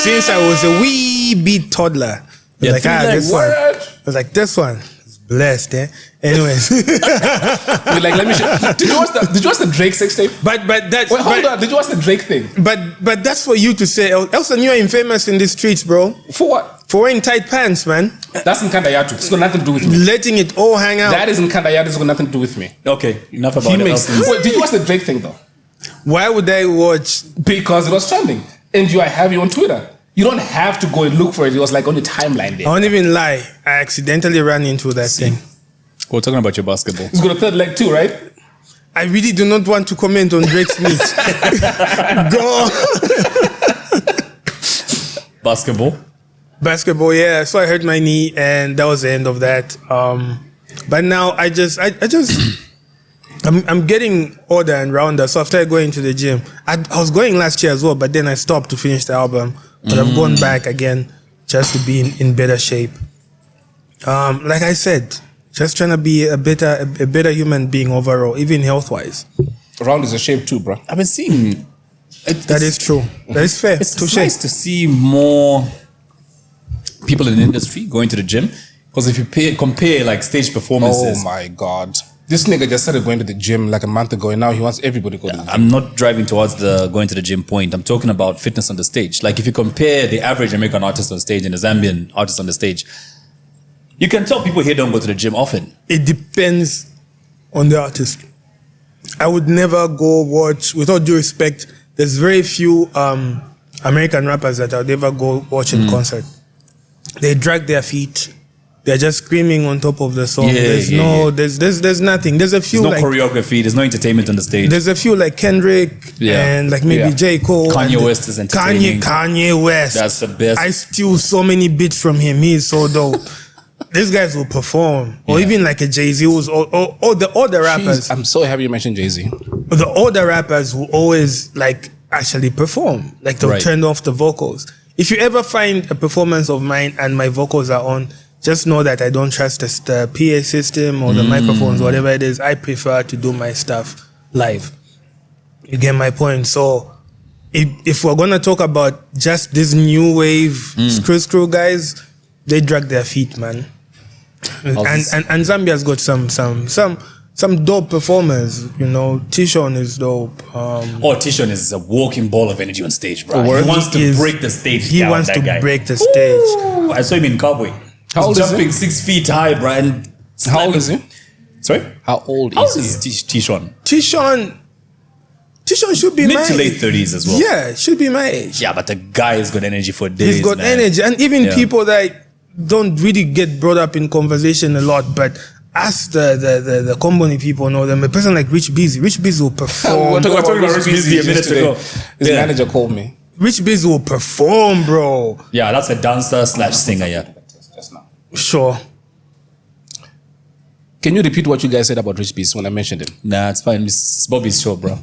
Since I was a wee bit toddler. I was like, this one. I was like, this one is blessed, eh? Anyways. You're like, let me show. Did you watch the Drake sex tape? but that's... Wait, hold on. Did you watch the Drake thing? But that's for you to say. Elson, you're infamous in the streets, bro. For what? For wearing tight pants, man. That's in Kandayatu. It's got nothing to do with me. Letting it all hang out. That is in Kandayatu. It's got nothing to do with me. Okay, enough about He it. makes. Elson's- Wait, did you watch the Drake thing though? Why would I watch? Because it was trending, and I have you on Twitter. You don't have to go and look for it. It was like on the timeline I there. won't even lie. I accidentally ran into that thing. We're talking about your basketball. It's got a third leg too, right? I really do not want to comment on Drake's meat. Go. Basketball. Basketball, yeah. So I hurt my knee, and that was the end of that. But now I'm getting older and rounder, so I started going to the gym. I was going last year as well, but then I stopped to finish the album. But I've gone back again just to be in better shape. Like I said, just trying to be a better human being overall, even health-wise. Round is a shape too, bro. I've been seeing. That is true. That is fair. It's Touche. nice to see more people in the industry going to the gym, because if you compare like stage performances. Oh my god. This nigga just started going to the gym like a month ago, and now he wants everybody to go to the gym. I'm not driving towards the going to the gym point. I'm talking about fitness on the stage. Like if you compare the average American artist on stage and the Zambian artist on the stage, you can tell people here don't go to the gym often. It depends on the artist. I would never go watch, without due respect, there's very few American rappers that I would ever go watch in concert. They drag their feet. They're just screaming on top of the song. There's nothing. There's a few There's no like choreography. There's no entertainment on the stage. there's a few like Kendrick and like maybe J. Cole. Kanye and West is entertaining. Kanye West. That's the best. I steal so many bits from him. He is so dope. These guys will perform. Or even like a Jay-Z who's all the older rappers. Jeez, I'm so happy you mentioned Jay-Z. The older rappers will always like actually perform. Like they'll turn off the vocals. If you ever find a performance of mine and my vocals are on, just know that I don't trust the PA system or the microphones, whatever it is. I prefer to do my stuff live. You get my point? So if we're going to talk about just this new wave screw guys, they drag their feet, man. And Zambia's got some dope performers. You know, Tishon is dope. Tishon is a walking ball of energy on stage, bro. He He wants to is- break the stage He down, wants that to guy. break the stage. Ooh, I saw him in Cowboy. How old He's is he? jumping 6 feet high, bro. And How old is he? Sorry? How old How is old he? is Tishon? Tishon should be Mid my to late age. 30s as well. Yeah, should be my age. Yeah, but the guy has got energy for days. He's got man. energy. And even Yeah. people that don't really get brought up in conversation a lot, but as the company people know them, a person like Rich Busy will perform. We're talking about Rich Busy a minute yesterday. ago. His Yeah. manager called me. Rich Busy will perform, bro. Yeah, that's a dancer / singer, yeah. Just now. Sure. Can you repeat what you guys said about Rich Beast when I mentioned him? Nah, it's fine. It's Bobby's show, bro.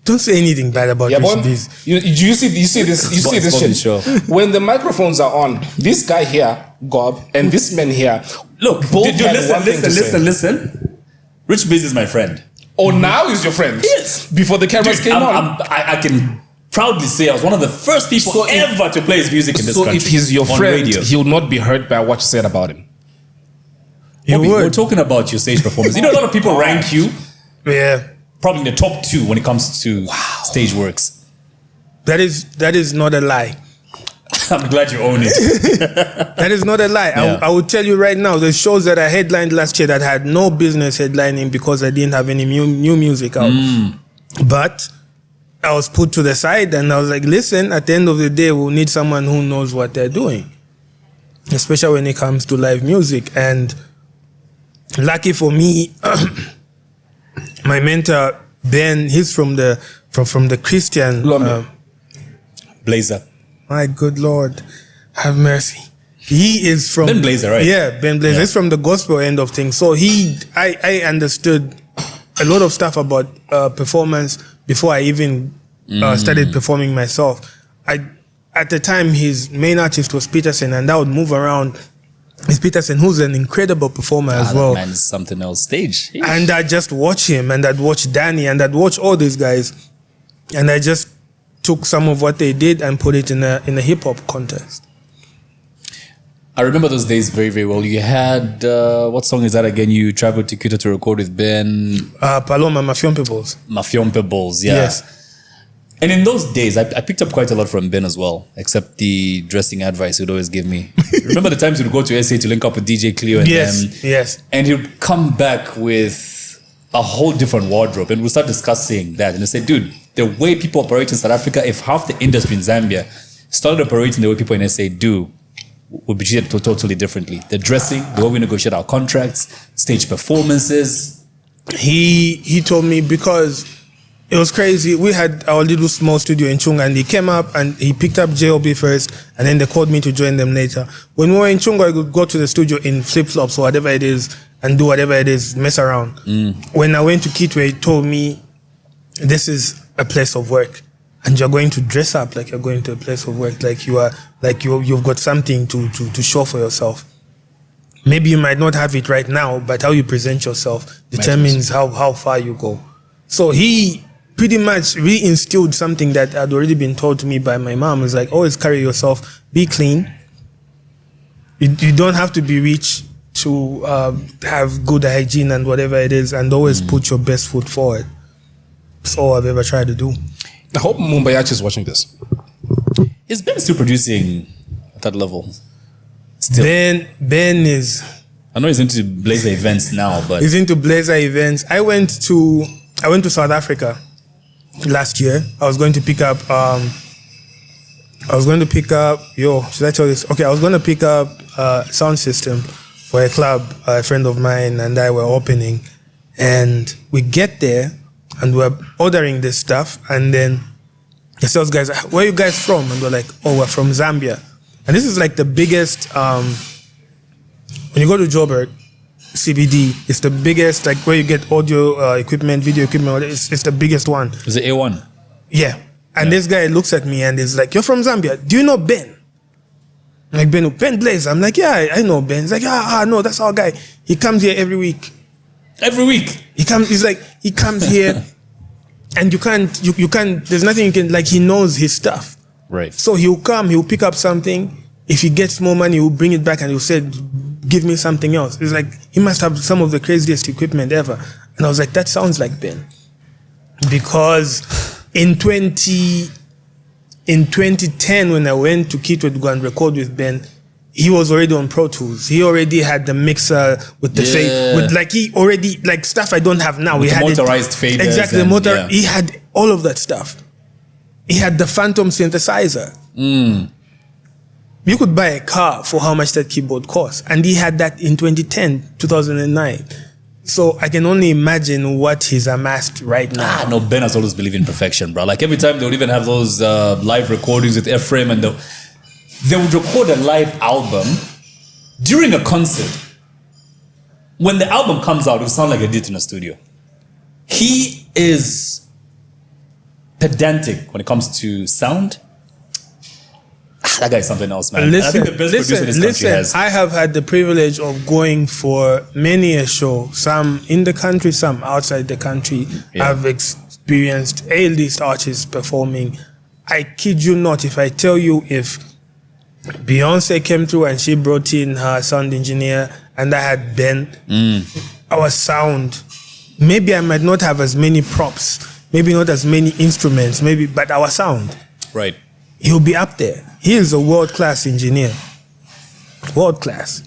Don't say anything bad about Yeah, Rich but Busy. you see this Bobby's shit. show. When the microphones are on, this guy here, Gob, and this man here, Look, both did you had one thing to say. listen. Rich Busy is my friend. Oh, now he's your friend. Yes. Before the cameras Dude, came on. I can proudly say I was one of the first people So if- ever to play his music in this So country. if he's your on friend, radio. he will not be hurt by what you said about him. You Bobby, would. we're talking about your stage performance. You know, a lot of people rank you Yeah. probably in the top 2 when it comes to stage works. That is not a lie. I'm glad you own it. That is not a lie. Yeah. I will tell you right now, the shows that I headlined last year that had no business headlining because I didn't have any new music out. But I was put to the side and I was like, listen, at the end of the day, we'll need someone who knows what they're doing, especially when it comes to live music. And lucky for me, my mentor, Ben, he's from the Christian. Lomé. Blazer. My good Lord, have mercy. He is from Ben Blazer, right? Yeah, Ben Blazer. Yeah. He's from the gospel end of things. So I understood a lot of stuff about performance before I even started performing myself. At the time, his main artist was Peterson, and I would move around. It's Peterson, who's an incredible performer as well. That man is something else. Stage. And I just watch him, and I'd watch Danny, and I'd watch all these guys, and I just took some of what they did and put it in a hip hop context. I remember those days very, very well. You had, what song is that again? You traveled to Quito to record with Ben. Paloma, Mafion Peoples. Mafion Pebbles, yeah. Yes. And in those days, I picked up quite a lot from Ben as well, except the dressing advice he'd always give me. Remember the times we'd go to SA to link up with DJ Cleo and them? Yes. And he'd come back with a whole different wardrobe, and we'll start discussing that. And I said, dude, the way people operate in South Africa, if half the industry in Zambia started operating the way people in SA do, would be treated totally differently. The dressing, the way we negotiate our contracts, stage performances. He told me, because it was crazy. We had our little small studio in Chunga, and he came up and he picked up JLB first, and then they called me to join them later. When we were in Chunga, I could go to the studio in flip-flops or whatever it is and do whatever it is, mess around. When I went to Kitwe, he told me, this is a place of work, and you're going to dress up like you're going to a place of work, like you've got something to show for yourself. Maybe you might not have it right now, but how you present yourself determines how far you go. So he pretty much re-instilled something that had already been taught to me by my mom. It's like, always carry yourself, be clean. You don't have to be rich to have good hygiene and whatever it is, and always put your best foot forward. That's all I've ever tried to do. I hope Mumbayachi is watching this. Is Ben still producing at that level? Still. Ben is... I know he's into Blazer events now, but... He's into Blazer events. I went to South Africa last year. I was going to pick up... should I tell this? Okay, I was going to pick up a sound system for a club a friend of mine and I were opening. And we get there and we're ordering this stuff, and then the sales guys, where are you guys from? And we're like, oh, we're from Zambia. And this is like the biggest, when you go to Joburg, CBD, it's the biggest, like where you get audio equipment, video equipment, it's the biggest one. Is it A1? Yeah. And this guy looks at me and is like, you're from Zambia. Do you know Ben? I'm like, Ben Blaze. I'm like, yeah, I know Ben. He's like, no, that's our guy. He comes here every week. Every week? He comes here and you can't, there's nothing you can, like, he knows his stuff. Right. So he'll pick up something. If he gets more money, he'll bring it back and he'll say, give me something else. It's like, he must have some of the craziest equipment ever. And I was like, that sounds like Ben. Because in 2010, when I went to Kitwe to go and record with Ben, he was already on Pro Tools. He already had the mixer with the fade, with like he already like stuff I don't have now. With we had motorized faders. Exactly, the motor. Yeah. He had all of that stuff. He had the Phantom synthesizer. You could buy a car for how much that keyboard costs, and he had that in 2009. So I can only imagine what he's amassed right now. No, Ben has always believed in perfection, bro. Like every time they would even have those live recordings with Ephraim, and they would record a live album during a concert. When the album comes out, it will sound like they did it in a studio. He is pedantic when it comes to sound. That guy is something else, man. I think the best producer this country has. I have had the privilege of going for many a show, some in the country, some outside the country. Yeah. I've experienced A-list artists performing. I kid you not, if I tell you, if Beyonce came through and she brought in her sound engineer and I had Ben, our sound, maybe I might not have as many props, maybe not as many instruments, but our sound. Right. He'll be up there. He is a world-class engineer. World-class.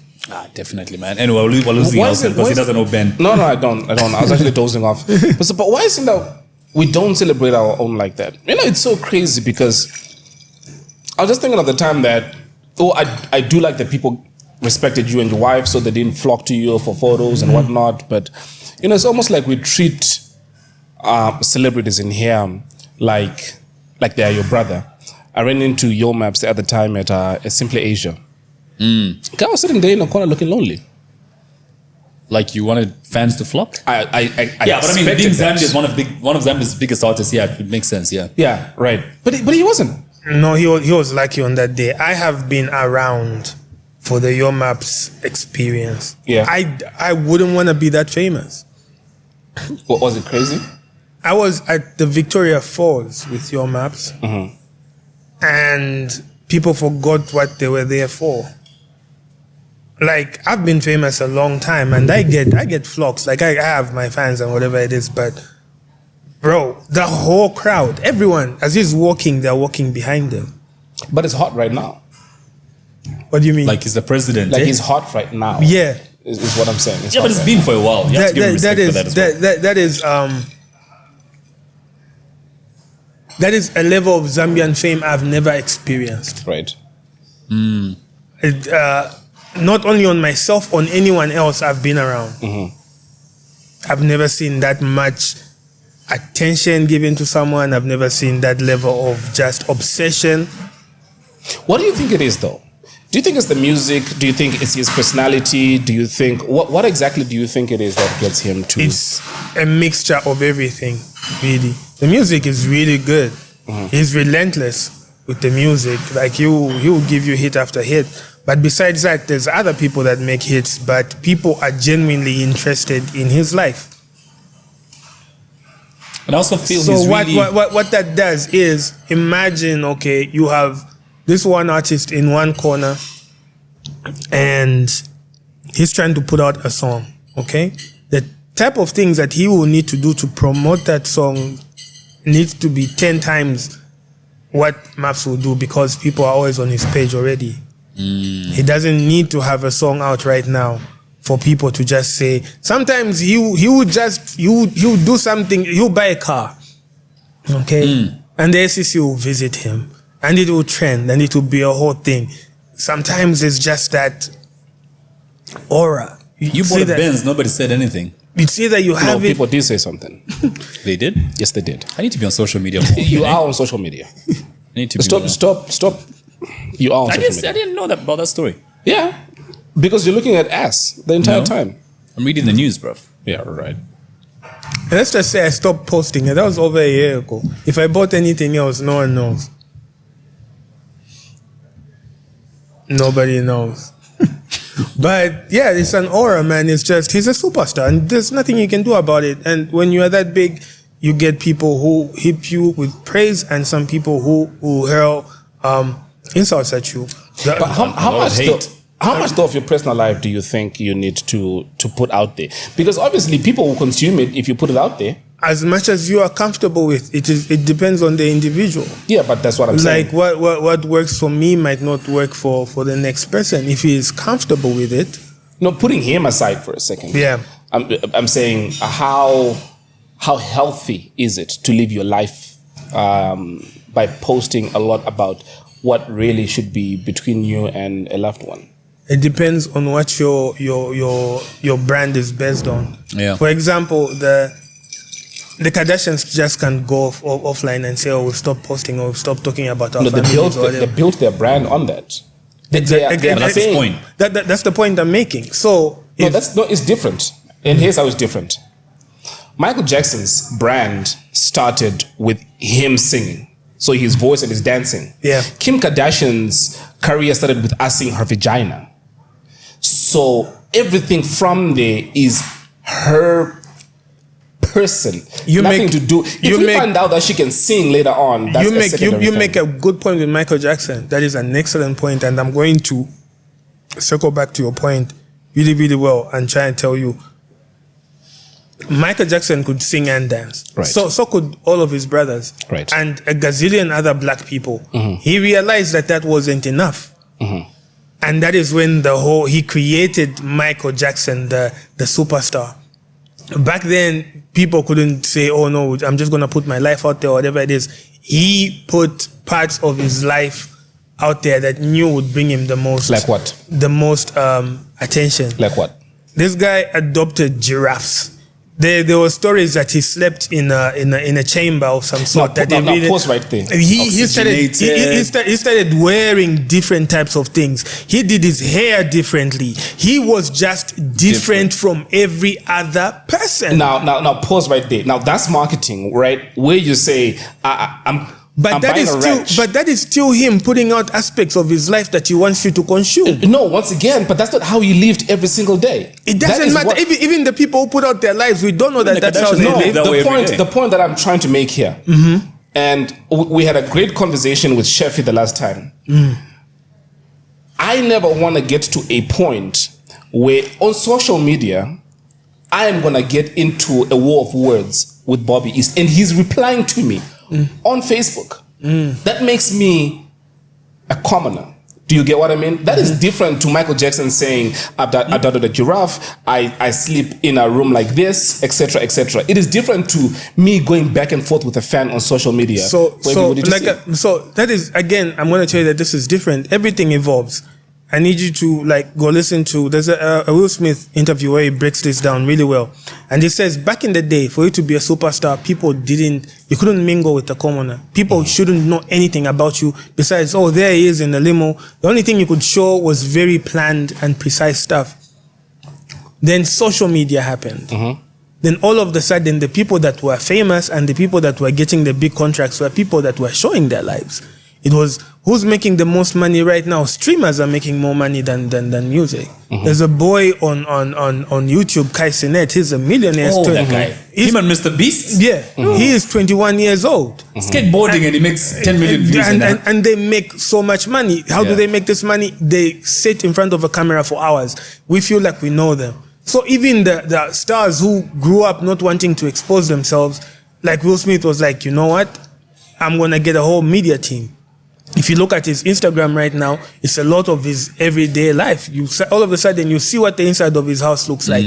Definitely, man. Anyway, we're losing Elson because he doesn't know Ben. No, I don't. I was actually dozing off. But why is it that we don't celebrate our own like that? You know, it's so crazy because I was just thinking at the time that, I do like that people respected you and your wife, so they didn't flock to you for photos and whatnot. But, you know, it's almost like we treat celebrities in here like they are your brother. I ran into Yo Maps the other time at Simply Asia. Guy was sitting there in the corner looking lonely. Like you wanted fans to flock? I Yeah, but I mean, being expected that. Zambia is one of Zambia's biggest artists. Yeah, it makes sense. Yeah. Yeah, right. But he wasn't. No, he was lucky on that day. I have been around for the Your Maps experience. Yeah. I wouldn't want to be that famous. What was it crazy? I was at the Victoria Falls with Your Maps, and people forgot what they were there for. Like, I've been famous a long time, and I get flocks. Like, I have my fans and whatever it is, but bro, the whole crowd, everyone, as he's walking, they're walking behind him. But it's hot right now. What do you mean? Like he's the president. Like eh? he's hot right now. Yeah. Is what I'm saying. It's Yeah, hot but it's right been for a while. You have to give him respect for that as well. That is a level of Zambian fame I've never experienced. now. Right. Not only on myself, on anyone else I've been around. I've never seen that much attention given to someone. I've never seen that level of just obsession. What do you think it is, though? Do you think it's the music? Do you think it's his personality? Do you think what exactly do you think it is that gets him to? It's a mixture of everything, really. The music is really good. He's relentless with the music. Like he will give you hit after hit. But besides that, there's other people that make hits, but people are genuinely interested in his life. And I also feel So he's what, really... what that does is, imagine, okay, you have this one artist in one corner and he's trying to put out a song, okay? The type of things that he will need to do to promote that song needs to be 10 times what Maps will do, because people are always on his page already. He doesn't need to have a song out right now for people to just say. Sometimes he would do something. He'll buy a car, okay, and the SEC will visit him, and it will trend, and it will be a whole thing. Sometimes it's just that aura. You bought a Benz, nobody said anything. It's either you have it. People did say something. They did? Yes, they did. I need to be on social media more. You are on social media. I need to be Stop. You are on social media. I didn't know that about that story. Yeah, because you're looking at ass the entire No. time. I'm reading the news, bro. Yeah, right. And let's just say I stopped posting it. That was over a year ago. If I bought anything else, no one knows. Nobody knows. But yeah, it's an aura, man. It's just, he's a superstar and there's nothing you can do about it. And when you are that big, you get people who hit you with praise and some people who hurl insults at you. But how much hate. though, how much though of your personal life do you think you need to put out there? Because obviously people will consume it if you put it out there. As much as you are comfortable with it, it depends on the individual. Yeah, but that's what I'm saying. Like what works for me might not work for the next person if he is comfortable with it. No, putting him aside for a second. Yeah. I'm saying how healthy is it to live your life by posting a lot about what really should be between you and a loved one? It depends on what your brand is based on. Yeah. For example, the Kardashians just can't go offline and say, "Oh, we'll stop posting or we'll stop talking about our No, families." they built their brand on that. But that's the point. That's the point I'm making. So It's different. And here's how it's different. Michael Jackson's brand started with him singing. So his voice and his dancing. Yeah. Kim Kardashian's career started with us seeing her vagina. So everything from there is her person. Nothing to do. If we find out that she can sing later on, that's you make a good point with Michael Jackson. That is an excellent point, and I'm going to circle back to your point really, really well and try and tell you. Michael Jackson could sing and dance. Right. So could all of his brothers. Right. And a gazillion other black people. He realized that wasn't enough. And that is when he created Michael Jackson, the superstar. Back then, people couldn't say, "Oh no, I'm just gonna put my life out there," or whatever it is. He put parts of his life out there that knew would bring him the most. Like what? The most attention. Like what? This guy adopted giraffes There were stories that he slept in a chamber of some sort. Pause right there. He started wearing different types of things. He did his hair differently. He was just different from every other person. Now pause right there. Now that's marketing, right? Where you say But that is still him putting out aspects of his life that he wants you to consume. No, once again, but that's not how he lived every single day. It doesn't matter. Even the people who put out their lives, we don't know that's how they live. The point that I'm trying to make here, and we had a great conversation with Sheffy the last time. I never want to get to a point where on social media, I am going to get into a war of words with Bobby East, and he's replying to me on Facebook. That makes me a commoner. Do you get what I mean? That is different to Michael Jackson saying, I've done a giraffe, I sleep in a room like this, etc., etc. It is different to me going back and forth with a fan on social media. So that is, again, I'm going to tell you that this is different. Everything evolves. I need you to go listen to, there's a Will Smith interview where he breaks this down really well. And he says, back in the day, for you to be a superstar, you couldn't mingle with the commoner. People shouldn't know anything about you besides, there he is in the limo. The only thing you could show was very planned and precise stuff. Then social media happened. Then all of a sudden, the people that were famous and the people that were getting the big contracts were people that were showing their lives. It was who's making the most money right now. Streamers are making more money than music. There's a boy on YouTube, Kai Sinet. He's a millionaire. That guy. Him and Mr. Beast? Yeah. He is 21 years old. Skateboarding and he makes 10 million views. And they make so much money. How do they make this money? They sit in front of a camera for hours. We feel like we know them. So even the stars who grew up not wanting to expose themselves, like Will Smith was like, you know what? I'm going to get a whole media team. If you look at his Instagram right now, it's a lot of his everyday life. All of a sudden, you see what the inside of his house looks like.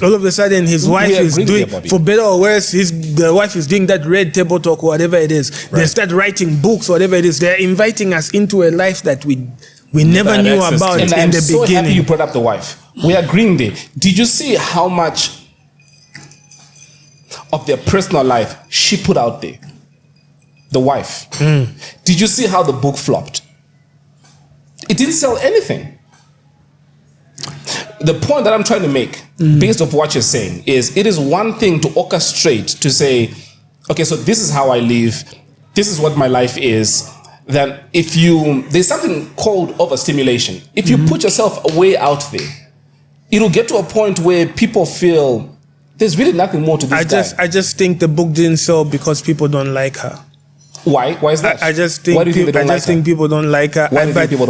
All of a sudden, his wife is doing, for better or worse, the wife is doing that red table talk or whatever it is. Right. They start writing books, whatever it is. They're inviting us into a life that we never knew about in the beginning. I'm so happy you brought up the wife. We are agreeing there. Did you see how much of their personal life she put out there? The wife. Did you see how the book flopped? It didn't sell anything. The point that I'm trying to make, based off what you're saying, is it is one thing to orchestrate, to say, okay, so this is how I live, this is what my life is. Then there's something called overstimulation. If you put yourself way out there, it'll get to a point where people feel there's really nothing more to this guy. I just think the book didn't sell because people don't like her. Why? Why is that? I just think people don't like her. Why do you think people don't like her?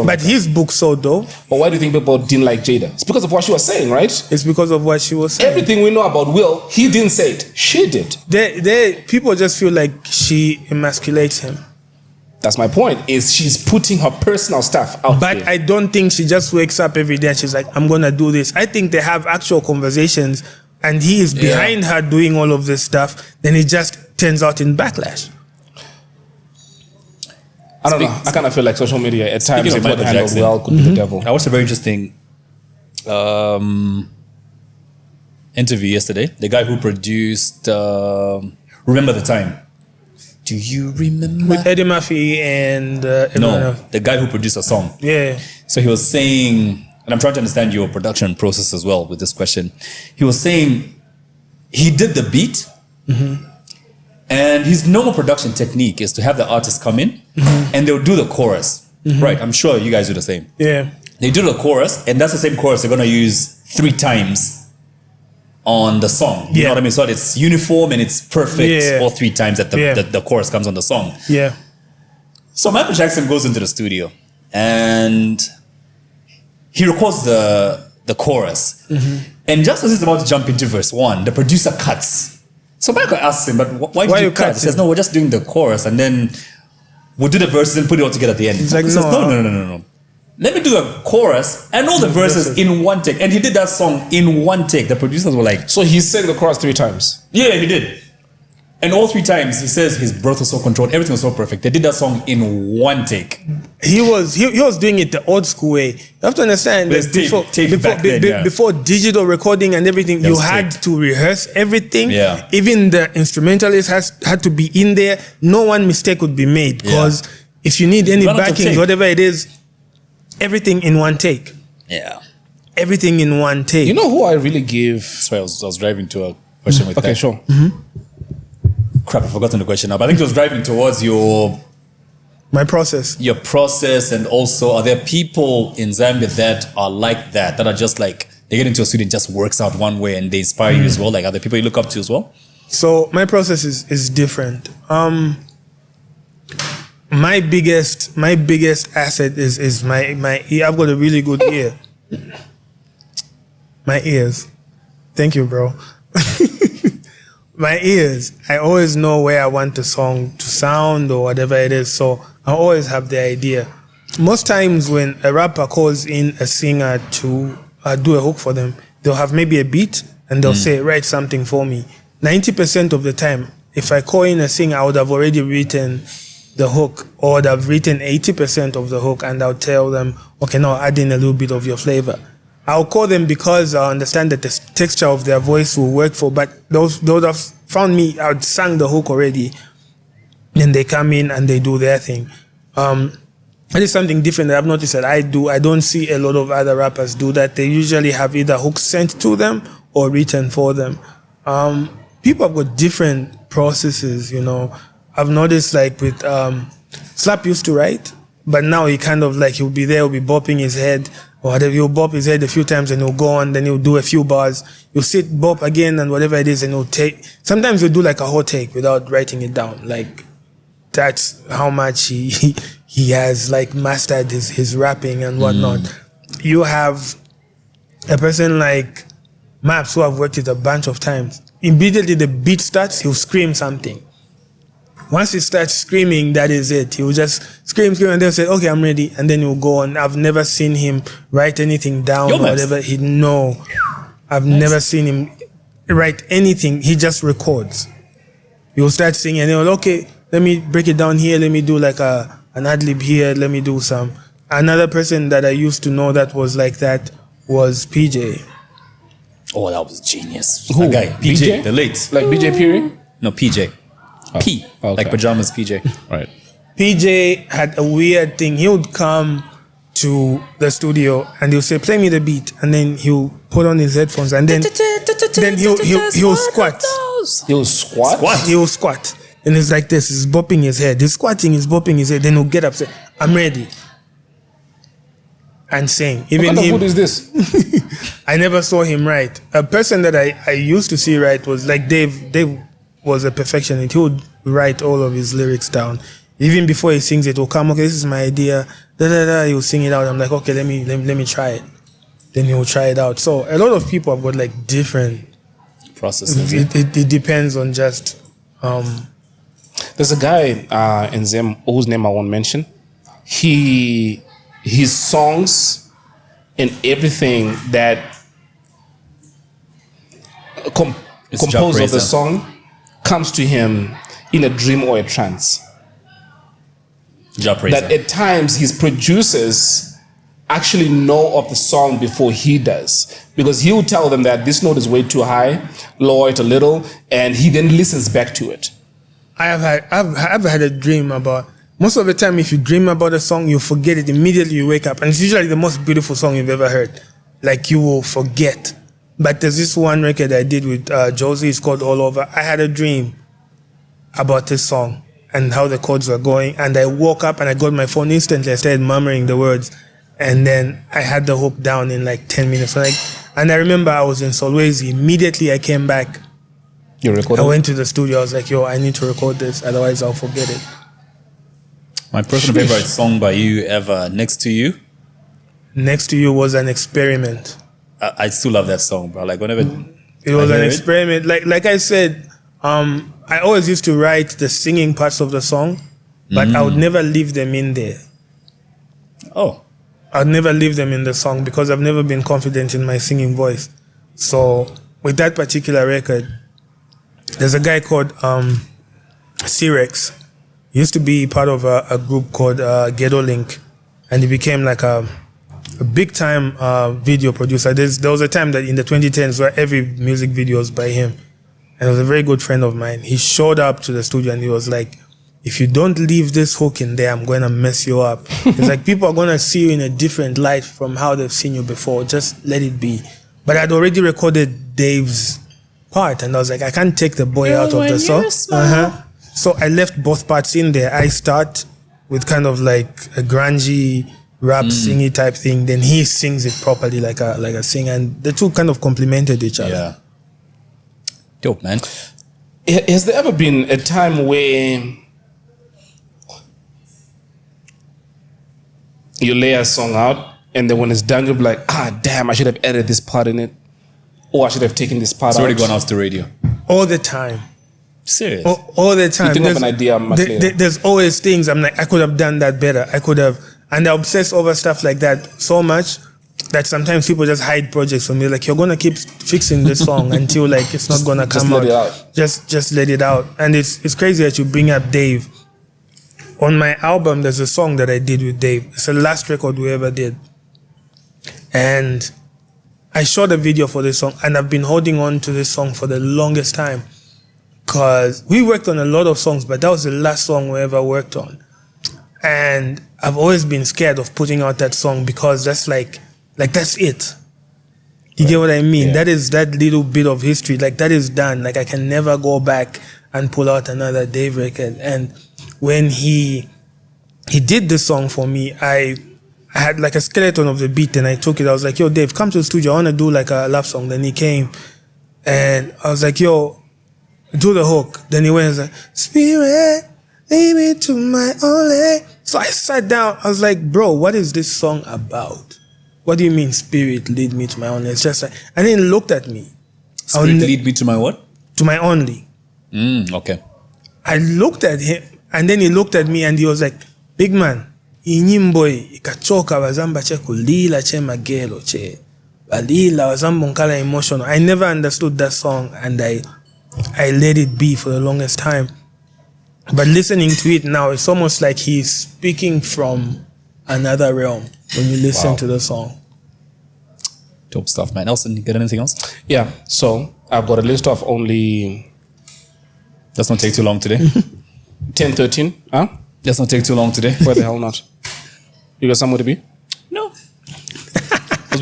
But his book sold though. But why do you think people didn't like Jada? It's because of what she was saying, right? It's because of what she was saying. Everything we know about Will, he didn't say it. She did. People just feel like she emasculates him. That's my point, is she's putting her personal stuff out there. But I don't think she just wakes up every day and she's like, I'm going to do this. I think they have actual conversations and he is behind her doing all of this stuff. Then it just turns out in backlash. I don't know. I kind of feel like social media at times, if not handled well, could be the devil. I watched a very interesting interview yesterday. The guy who produced Remember the Time. Do you remember? With Eddie Murphy and... no, the guy who produced a song. Yeah. So he was saying, and I'm trying to understand your production process as well with this question. He was saying he did the beat, and his normal production technique is to have the artist come in and they'll do the chorus. Right, I'm sure you guys do the same. Yeah. They do the chorus, and that's the same chorus they're going to use 3 times on the song. You know what I mean? So it's uniform and it's perfect all 3 times that the chorus comes on the song. Yeah. So Michael Jackson goes into the studio and he records the chorus. And just as he's about to jump into verse 1, the producer cuts. So Michael asks him, but why did you cut? He says, no, we're just doing the chorus and then we'll do the verses and put it all together at the end. He's like, he says, no. Let me do the chorus and all the verses in one take. And he did that song in one take. The producers were like... So he sang the chorus 3 times? Yeah, he did. And all 3 times he says his breath was so controlled, everything was so perfect. They did that song in one take. He was doing it the old school way. You have to understand that before digital recording and everything, you had to rehearse everything. Yeah. Even the instrumentalist had to be in there. No one mistake would be made, because if you need any backings, whatever it is, everything in one take. Yeah. Everything in one take. You know who I really give? Sorry, I was driving to a question with that. Okay, sure. Crap, I've forgotten the question now. But I think it was driving towards my process. Your process, and also, are there people in Zambia that are like that are just like, they get into a studio and just works out one way and they inspire you as well? Like, are there people you look up to as well? So my process is different. My biggest asset is my ear. I've got a really good ear. My ears. Thank you, bro. My ears. I always know where I want the song to sound or whatever it is. So I always have the idea. Most times when a rapper calls in a singer to do a hook for them, they'll have maybe a beat and they'll say, write something for me. 90% of the time, if I call in a singer, I would have already written the hook, or would have written 80% of the hook, and I'll tell them, okay, now add in a little bit of your flavor. I'll call them because I understand that the texture of their voice will work for, but those have found me, I'd sang the hook already. Then they come in and they do their thing. That is something different that I've noticed that I do. I don't see a lot of other rappers do that. They usually have either hooks sent to them or written for them. People have got different processes, you know. I've noticed like with Slap used to write, but now he kind of like, he'll be there, he'll be bopping his head, or whatever. He'll bop his head a few times and he'll go on, then he'll do a few bars. He'll sit, bop again, and whatever it is, and he'll take. Sometimes he'll do like a whole take without writing it down. Like, that's how much he has like mastered his rapping and whatnot. You have a person like Maps, who I've worked with a bunch of times. Immediately the beat starts, he'll scream something. Once he starts screaming, that is it. He'll just scream, and they'll say, okay, I'm ready. And then he'll go on. I've never seen him write anything down or whatever. I've never seen him write anything. He just records. He'll start singing and he'll, okay, let me break it down here. Let me do like an ad-lib here. Let me do some. Another person that I used to know that was like that was PJ. Oh, that was genius. Who? That guy, PJ, the late. Like BJ Piri? No, PJ. P. Okay. Like pajamas, PJ. Right. PJ had a weird thing. He would come to the studio and he'll say, play me the beat. And then he'll put on his headphones and then he'll squat. He'll squat? He'll squat. And it's like this. He's bopping his head. He's squatting, he's bopping his head. Then he'll get up and say, I'm ready. And sing. What kind of food is this? I never saw him write. A person that I used to see write was like Dave. Dave was a perfectionist. He would write all of his lyrics down. Even before he sings it, he'll come, okay, this is my idea. He'll sing it out. I'm like, okay, let me try it. Then he'll try it out. So a lot of people have got like different processes. It depends on just. There's a guy in Zim whose name I won't mention. His songs and everything that compose of the song comes to him in a dream or a trance. That at times his producers actually know of the song before he does, because he will tell them that this note is way too high, lower it a little, and he then listens back to it. I've had a dream about. Most of the time, if you dream about a song, you forget it immediately. You wake up, and it's usually the most beautiful song you've ever heard. Like, you will forget. But there's this one record I did with Josie. It's called All Over. I had a dream about this song and how the chords were going, and I woke up and I got my phone instantly. I started murmuring the words, and then I had the hook down in like 10 minutes. And I remember I was in Solwezi. Immediately I came back. You recorded? I went to the studio. I was like, yo, I need to record this, otherwise I'll forget it. My personal favorite song by you ever, Next to You. Next to You was an experiment. I still love that song, bro. Like, whenever it was an experiment. Like I said, I always used to write the singing parts of the song, but I would never leave them in there. Oh. I'd never leave them in the song because I've never been confident in my singing voice. So with that particular record, there's a guy called C-Rex. He used to be part of a group called Ghetto Link, and he became like a big time video producer. There was a time that in the 2010s where every music video was by him, and he was a very good friend of mine. He showed up to the studio and he was like, if you don't leave this hook in there, I'm going to mess you up. It's like people are going to see you in a different light from how they've seen you before. Just let it be. But I'd already recorded Dave's part, and I was like, I can't take the boy out of the song. So I left both parts in there. I start with kind of like a grungy rap singy type thing. Then he sings it properly like a singer, and the two kind of complemented each other. Yeah. Dope, man. Has there ever been a time where you lay a song out and then when it's done, you'll be like, damn, I should have added this part in it. Or I should have taken this part It's out. already gone off the radio. All the time. Serious? All the time. You think of an idea much later. There's always things I'm like, I could have done that better. I could have. And I obsess over stuff like that so much that sometimes people just hide projects from me. Like, you're going to keep fixing this song until like it's not going to come let out. it out. Just let it out. And it's crazy that you bring up Dave. On my album, there's a song that I did with Dave. It's the last record we ever did. And I shot a video for this song, and I've been holding on to this song for the longest time. Because we worked on a lot of songs, but that was the last song we ever worked on. And I've always been scared of putting out that song because that's like that's it. You get what I mean? Yeah. That is that little bit of history. Like, that is done. Like, I can never go back and pull out another Dave record. And when he did this song for me, I had like a skeleton of the beat, and I took it. I was like, yo, Dave, come to the studio. I want to do like a love song. Then he came, and I was like, yo, do the hook. Then he went and was like, Spirit, lead me to my only. So I sat down. I was like, bro, what is this song about? What do you mean, Spirit, lead me to my only? It's just like, and then he looked at me. Spirit lead me to my what? To my only. Okay. I looked at him, and then he looked at me, and he was like, big man, inyimbo ikachoka wazamba che kulila che magelo che balila wazamba nkala emotional. I never understood that song, and I let it be for the longest time. But listening to it now, it's almost like he's speaking from another realm when you listen to the song. Dope stuff, man. Nelson, you got anything else? Yeah, so I've got a list of only Let's not take too long today. 10, 13. Huh? Let's not take too long today. Where the hell not? You got somewhere to be? No. Because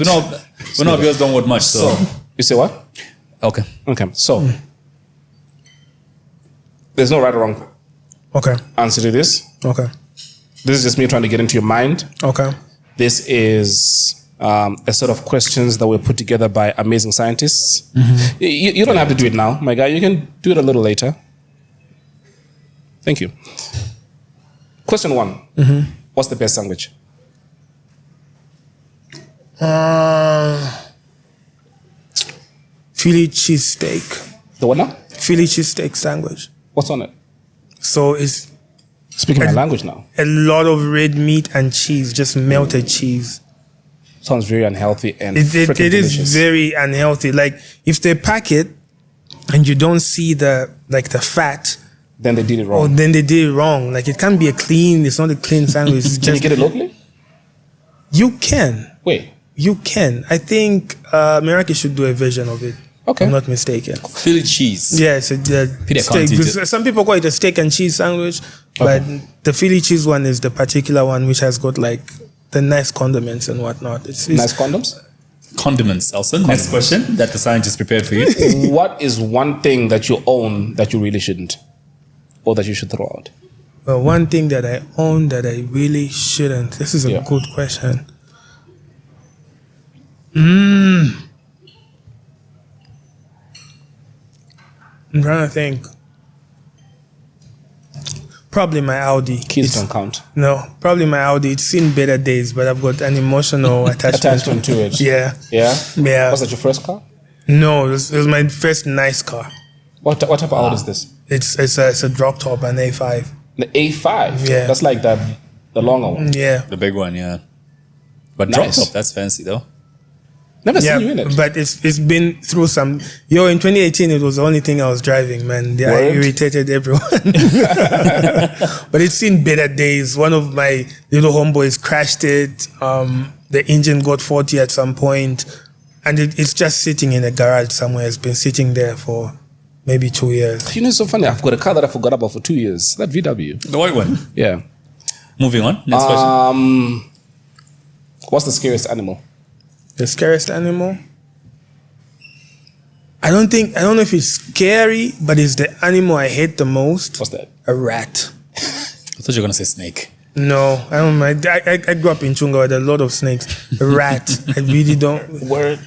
we know viewers don't want much, so. You say what? Okay. Okay, so there's no right or wrong Okay. answer to this. Okay. This is just me trying to get into your mind. Okay. This is a set of questions that were put together by amazing scientists. You don't have to do it now, my guy. You can do it a little later. Thank you. Question 1. What's the best sandwich? Philly cheesesteak. The what now? Philly cheesesteak sandwich. What's on it? So it's Speaking my language now. a lot of red meat and cheese, just melted cheese. Sounds very unhealthy and It freaking is delicious. very unhealthy. Like, if they pack it and you don't see the fat, Then they did it or wrong. then they did it wrong. Like, it can't be it's not a clean sandwich. It's Can you just, get it locally? you can. Wait. You can. I think Meraki should do a version of it. Okay. If I'm not mistaken. Philly cheese. Yeah, it's a Peter steak. can't eat it. Some people call it a steak and cheese sandwich, but the Philly cheese one is the particular one which has got like the nice condiments and whatnot. It's Nice condoms? Condiments, Elson. Next question that the scientist prepared for you. What is one thing that you own that you really shouldn't? Or that you should throw out? Well, one thing that I own that I really shouldn't. This is a Yeah. good question. I'm trying to think. Probably my Audi. Kids don't count. No, probably my Audi. It's seen better days, but I've got an emotional Attachment to it. Yeah. Yeah? Yeah. Was that your first car? No, it was my first nice car. What type of Audi is this? It's a drop top, an A5. The A5? Yeah. That's like the longer one. Yeah. The big one, yeah. But Nice. drop top, that's fancy though. Never Yeah, seen you in it. but it's been through some. In 2018, it was the only thing I was driving, man. I Word? irritated everyone. But it's seen better days. One of my little homeboys crashed it. The engine got faulty at some point, and it's just sitting in a garage somewhere. It's been sitting there for maybe 2 years. You know, it's so funny. I've got a car that I forgot about for 2 years. That VW. The white one. Yeah. Moving on. Next question. What's the scariest animal? The scariest animal? I don't know if it's scary, but it's the animal I hate the most. What's that? A rat. I thought you were gonna say snake. No, I don't mind. I grew up in Chunga with a lot of snakes. A rat. I really don't. Word.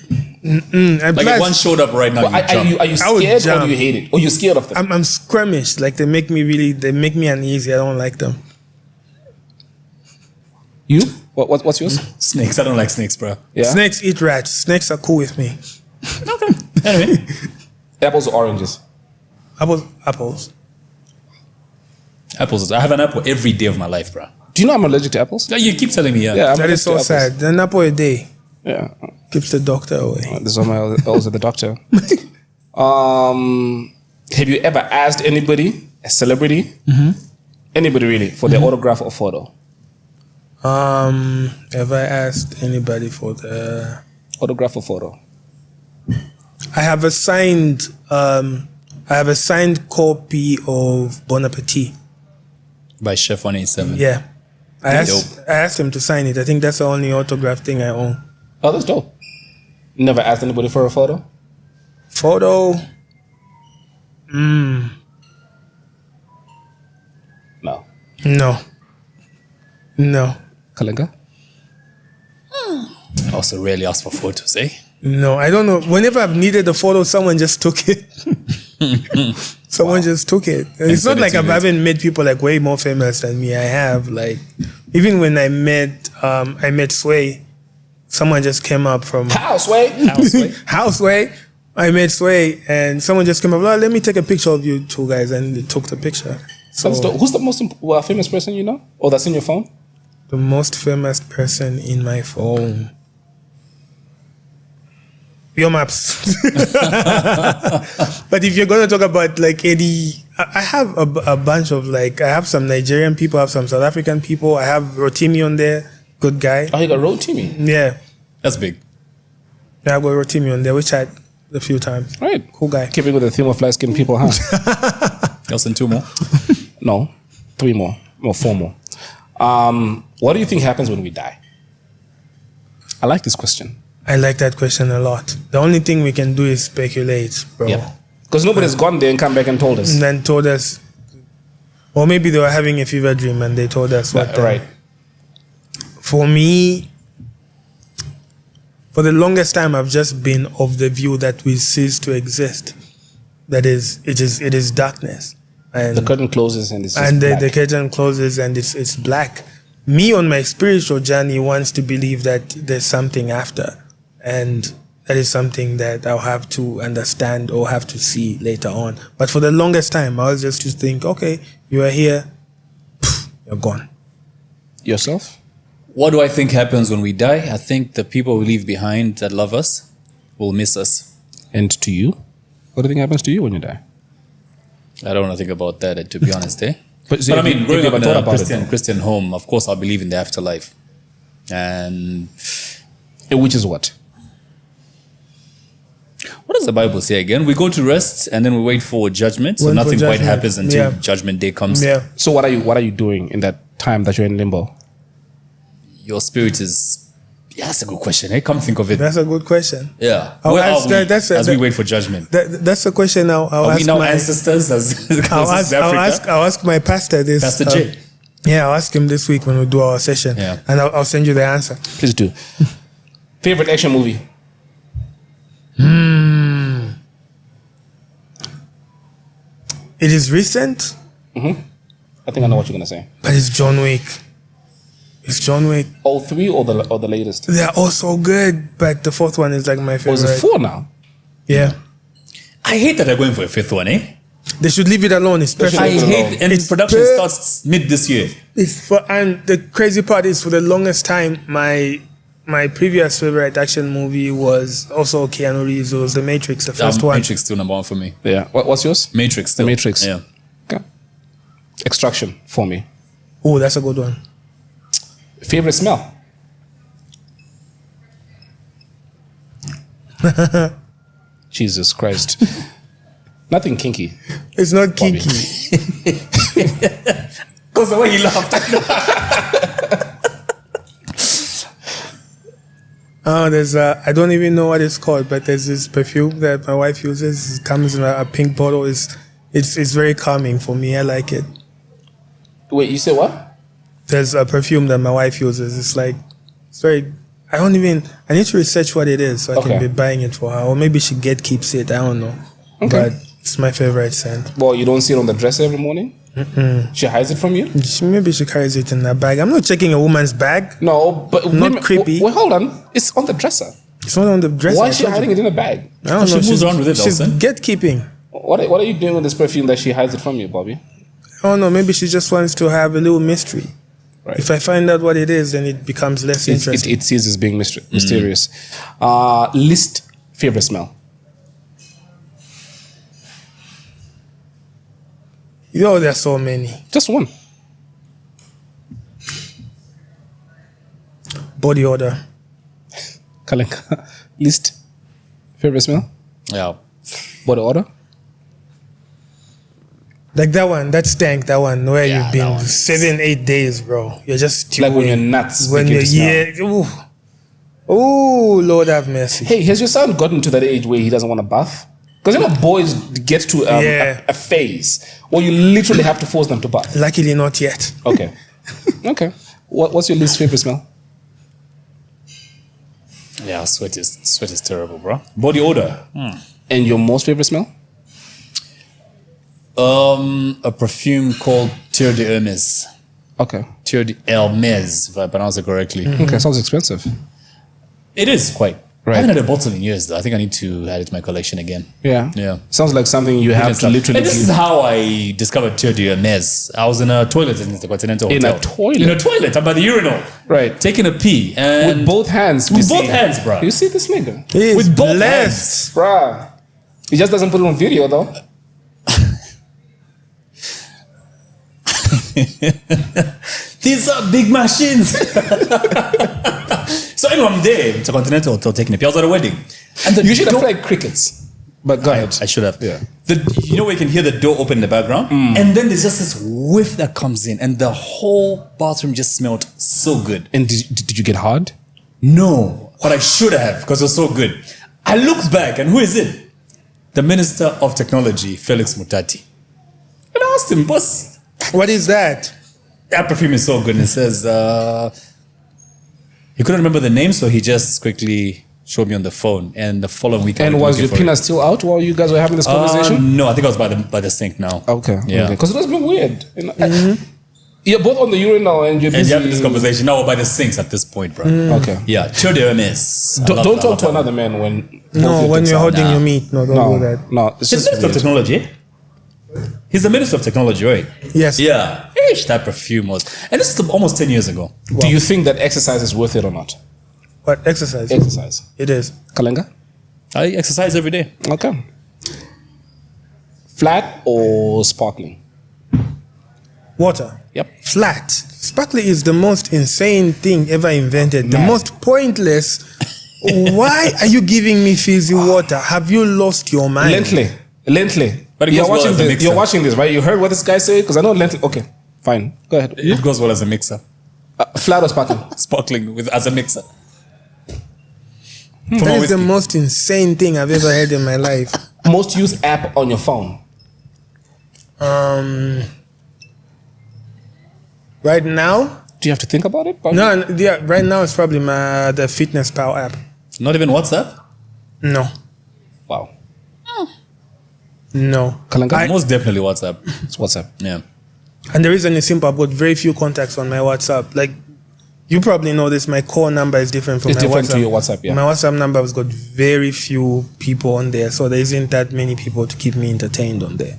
Like if one showed up right now, Well, are you I would scared or jump. do you hate it? Or you're scared of them? I'm squirmish. Like they make me uneasy. I don't like them. You? What's yours? Snakes. I don't like snakes, bro. Yeah. Snakes eat rats. Snakes are cool with me. Okay. Anyway. Apples or oranges? Apples. Apples. I have an apple every day of my life, bro. Do you know I'm allergic to apples? You keep telling me, yeah. Yeah, I'm That is allergic so to apples. sad. An apple a day Yeah. keeps the doctor away. This is why I was at the doctor. Have you ever asked anybody, a celebrity, anybody really, for their autograph or photo? Have I asked anybody for the? Autograph or photo? I have a signed copy of Bon Appetit. By Chef 187. Yeah, I Dope. asked him to sign it. I think that's the only autograph thing I own. Oh, that's dope. Never asked anybody for a photo? Photo. No. No. Kalenga? I also rarely ask for photos, eh? No, I don't know. Whenever I've needed a photo, someone just took it. Someone just took it. It's not sent it like to I you. haven't met people like way more famous than me. I have like, even when I met Sway, someone just came up from Houseway. Houseway. I met Sway, and someone just came up. Let me take a picture of you two guys, and they took the picture. So That's dope. Who's the most famous person you know? Or that's in your phone? the most famous person in my phone. Your maps. But if you're going to talk about like Eddie, I have a bunch of like, I have some Nigerian people, I have some South African people. I have Rotimi on there, good guy. Oh, you got Road Timmy. Yeah. That's big. Yeah, I got Rotimi on there. We chat a few times. Right. Cool guy. Keeping with the theme of light skinned people, huh? Else in 2 more. No. 3 more. Or 4 more. What do you think happens when we die? I like this question. I like that question a lot. The only thing we can do is speculate, bro. Yeah. Because nobody's gone there and come back and told us. And then told us, or maybe they were having a fever dream and they told us what. Right. For me, for the longest time, I've just been of the view that we cease to exist. That is, it is darkness, and The curtain closes and it's just and the black. curtain closes and it's black. Me on my spiritual journey wants to believe that there's something after, and that is something that I'll have to understand or have to see later on. But for the longest time, I was just to think, okay, you are here, you're gone. Yourself? What do I think happens when we die? I think the people we leave behind that love us will miss us. And to you? What do you think happens to you when you die? I don't want to think about that, to be honest, eh? But I mean, growing up in thought a about it, Christian home, of course, I believe in the afterlife. And which is what? what does the Bible say again? We go to rest and then we wait for judgment. So Wait for nothing quite judgment. happens until Yeah. judgment day comes. Yeah. So what are you doing in that time that you're in limbo? Your spirit is... Yeah, that's a good question, eh? Come think of it. That's a good question. Yeah. I'll Where ask are we that- that's a- as we that- wait for judgment? That's a question I'll Are we ask now my ancestors as I'll ask my pastor this. Pastor J. Yeah, I'll ask him this week when we do our session. Yeah. And I'll send you the answer. Please do. Favorite action movie? It is recent, I think I know what you're gonna say. but it's John Wick. It's John Wick. All 3 or the latest? They're all so good, but the fourth one is like my Or favorite. is it 4 now? Yeah. I hate that they're going for a 5th one, eh? They should leave it alone. It's perfect. I Leave it hate... alone. And It's production per- starts mid this year. And the crazy part is, for the longest time, my my previous favorite action movie was also Keanu Reeves. It was The Matrix, the first one. Matrix still number one for me. Yeah. What's yours? Matrix still. Matrix. Yeah. Okay. Extraction for me. Oh, that's a good one. Favorite smell? Jesus Christ. Nothing kinky. It's not Bobby. kinky. Because the way he laughed. There's I don't even know what it's called, but there's this perfume that my wife uses. It comes in a pink bottle. It's very calming for me. I like it. Wait, you say what? There's a perfume that my wife uses. It's very. I need to research what it is so I can be buying it for her, or maybe she keeps it. I don't know. Okay. But it's my favorite scent. Well, you don't see it on the dresser every morning? She hides it from you? Maybe she carries it in a bag. I'm not checking a woman's bag. No, but Not creepy. Wait, hold on. It's on the dresser. It's not on the dresser. Why is she hiding it in a bag? I don't She know. moves around with it, She's Dawson. gatekeeping. What are you doing with this perfume that she hides it from you, Bobby? I don't know. Maybe she just wants to have a little mystery. Right. If I find out what it is, then it becomes less interesting. It sees as being mysterious. Least favorite smell? Yo, there's so many. Just one. Body odor. Kalenka. Least favorite smell? Yeah. Body odor? Like that one, that stank, that one where Yeah, you've that been one. 7-8 days, bro. You're just Like when stewing. your nuts When begin you're, to smell. yeah. Ooh, Lord have mercy. Hey, has your son gotten to that age where he doesn't want a bath? Because boys get to Yeah. a phase where you literally have to force them to bath. Luckily, not yet. Okay. Okay. What's your least favorite smell? Yeah, sweat is terrible, bro. Body odor. And your most favorite smell? A perfume called Terre de Hermes. Okay. Terre de Hermes, if I pronounce it correctly. Okay, sounds expensive. It is quite. Right. I haven't had a bottle in years, though. I think I need to add it to my collection again. Yeah. Yeah. Sounds like something you have to literally And this is how I discovered Terre de Hermes. I was in a toilet in the Continental In a Hotel. toilet? In a toilet. I'm by the urinal. Right. Taking a pee. And with both hands. With you both see. hands, bro. You see this nigga? He is With both blessed. Bruh. He just doesn't put it on video though. These are big machines. So anyway, I'm there. It's a Continental Hotel taking a pee. I was at a wedding. And the You should have door- played crickets. But go ahead. I should have. Yeah. You know where you can hear the door open in the background? And then there's just this whiff that comes in, and the whole bathroom just smelled so good. And did you get hard? No, but I should have because it was so good. I looked back, and who is it? The Minister of Technology, Felix Mutati. And I asked him, boss, What is that? that perfume is so good. And it says, he couldn't remember the name, so he just quickly showed me on the phone. And the following week, I And went was looking your for it. penis still out while you guys were having this conversation? No, I think I was by the sink now. Okay. Yeah. Because it was a bit weird. You're both on the urinal and you're And busy. you having this conversation now by the sinks at this point, bro. Okay. Yeah, Terre de Hermes. I love Don't that, talk love to that. another man when. both No, your when dicks you're are out. holding your meat. No, don't do that. No, it's He's just the Minister of weird. Technology, eh? He's the Minister of Technology, right? Yes. Yeah. That perfume was. And this is almost 10 years ago. Do you think that exercise is worth it or not? What exercise? Exercise. It is. Kalenga? I exercise every day. Okay. Flat or sparkling? Water. Yep. Flat. Sparkly is the most insane thing ever invented. The Mad. most pointless. Why are you giving me fizzy water? Have you lost your mind? Lengthy. But it you're goes well watching as a this. mixer. You're watching this, right? You heard what this guy said? Because I know lengthy. Okay, fine. Go ahead. It goes well as a mixer. Flat or sparkling? Sparkling as a mixer. For my That is the whiskey. most insane thing I've ever heard in my life. Most used app on your phone? Right now? Do you have to think about it? No, yeah, right now it's probably the Fitness Pal app. Not even WhatsApp? No. Wow. No. Kalanka? Most definitely WhatsApp. It's WhatsApp. Yeah. And the reason is simple. I've got very few contacts on my WhatsApp. Like, you probably know this. My core number is different from It's my different WhatsApp. to your WhatsApp, yeah. My WhatsApp number has got very few people on there, so there isn't that many people to keep me entertained on there.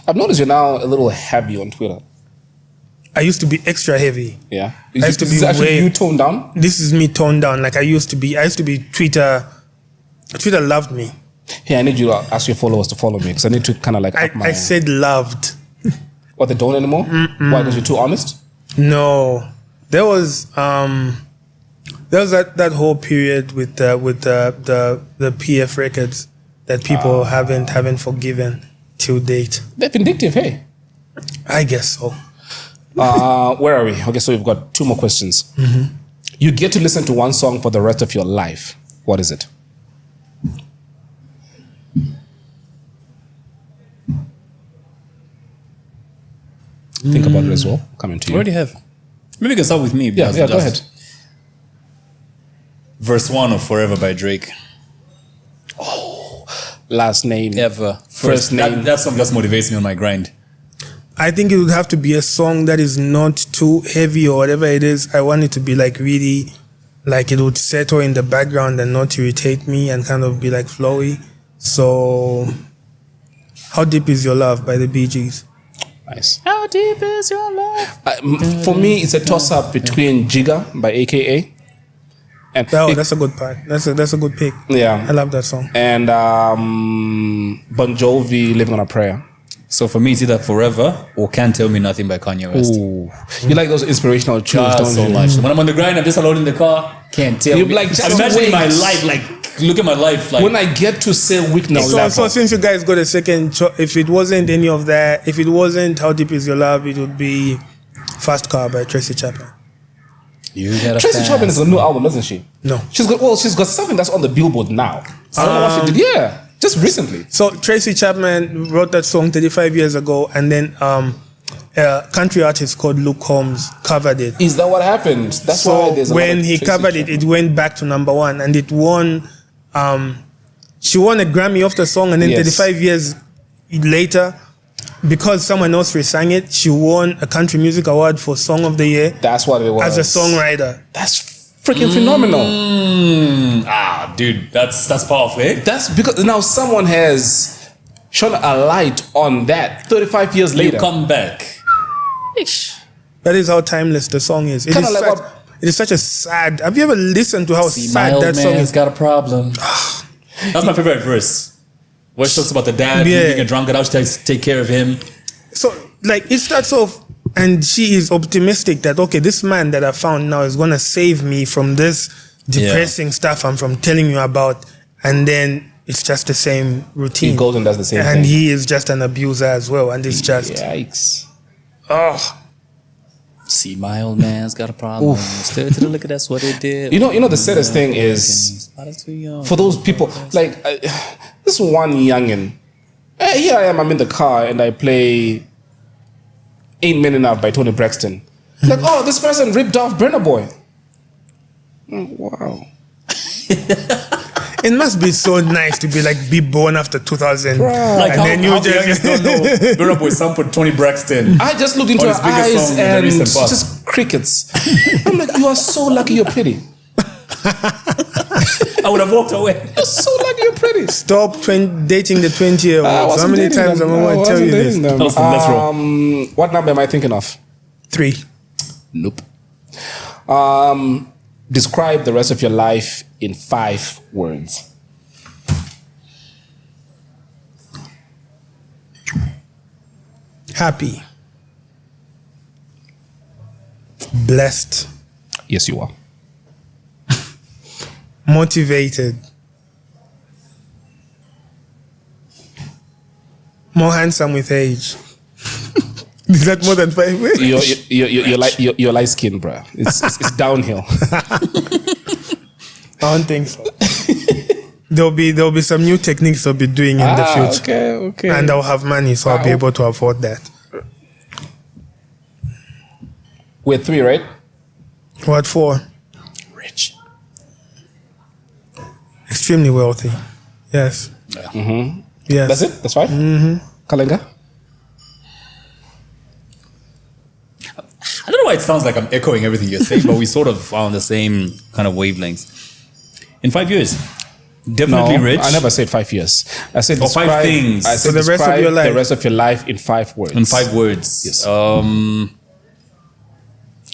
I've noticed you're now a little heavy on Twitter. I used to be extra heavy. Yeah. I used to Is be this actually way- you toned down? This is me toned down. Like I used to be Twitter loved me. Hey, I need you to ask your followers to follow me because I need to kind of like up my... I said loved. What, they don't anymore? Why, because you're too honest? No. There was that whole period with the PF records that people haven't forgiven till date. They're vindictive, hey. I guess so. Where are we? Okay, so we've got 2 more questions. You get to listen to one song for the rest of your life. What is it? Think about it as well. Coming to I you. already have. Maybe you can start with me. Yeah, because go ahead. Verse 1 of Forever by Drake. Last name. Ever. First name. That song just motivates me on my grind. I think it would have to be a song that is not too heavy or whatever it is. I want it to be like really, like it would settle in the background and not irritate me and kind of be like flowy. So, How Deep Is Your Love by the Bee Gees. Nice. How deep is your love? For me, it's a toss-up between Jigga by AKA. And Oh, that's a good part. That's a good pick. yeah. I love that song. And Bon Jovi, Living on a Prayer. So for me, it's either Forever or Can't Tell Me Nothing by Kanye West. Ooh. You like those inspirational tunes, don't So you? much. When I'm on the grind, I'm just alone in the car. Can't tell You'd me. be like, just I'm imagining wait. my life, like, look at my life. Like, When I get to say weak now, So since you guys got a second, if it wasn't any of that, if it wasn't How Deep Is Your Love, it would be Fast Car by Tracy Chapman. you gotta Tracy fast. Chapman is a new album, isn't she? No. She's got something that's on the Billboard now. I don't know what she did. Yeah, just recently. So Tracy Chapman wrote that song 35 years ago, and then a country artist called Luke Combs covered it. Is that what happened? That's why So there's a lot when of he Tracy covered Chapman. it went back to #1, and it won. She won a Grammy off the song, and then Yes. 35 years later, because someone else re-sang it, she won a Country Music Award for Song of the Year That's what it was. as a songwriter. That's freaking phenomenal. Dude, that's powerful, eh? That's because now someone has shone a light on that 35 years You later. come back. That is how timeless the song is. It Kinda is like such, what- it is such a sad. Have you ever listened to how See, my sad old that song man's is? got a problem. That's my favorite verse. Where it talks about the dad Yeah. being a drunkard, I should take care of him. So, like, it starts off, and she is optimistic that, okay, this man that I found now is going to save me from this depressing stuff I'm from telling you about. And then it's just the same routine. He goes and does the same And thing. he is just an abuser as well. And it's just, Yikes. oh, See, my old man's got a problem. Stare to the liquor, that's what it did. You know the saddest thing is for those people, like this one youngin. Here I am, I'm in the car and I play Ain't Men Enough by Tony Braxton. Like, oh, this person ripped off Brenner Boy. Oh, wow. it must be so nice to be born after 2000. Like and how, then you how the youngest don't know Burna Boy sampled Tony Braxton. I just looked into On her his biggest eyes song in the and recent past. just crickets. I'm like, you are so lucky you're pretty. I would have walked away. You're so lucky you're pretty. stop dating the 20-year-olds. How many times am I going to tell you this? Listen, let's roll. What number am I thinking of? 3. Nope. Describe the rest of your life in 5 words. Happy. Blessed. Yes, you are. Motivated. More handsome with age. Is that more than 5 words? You're light skinned, bro. It's downhill. I don't think so. There'll be some new techniques I'll be doing in the future. Okay. And I'll have money, so I'll be able to afford that. We're 3, right? What for? Rich. Extremely wealthy. Yes. Mm-hmm. Yes. That's it? That's 5? Mm-hmm. Kalenga? I don't know why it sounds like I'm echoing everything you're saying, but we sort of are on the same kind of wavelengths. In 5 years, definitely No, rich. I never said 5 years. I said Or 5 describe- things. I said So the rest of describe your life. The rest of your life in 5 words. In 5 words. Yes.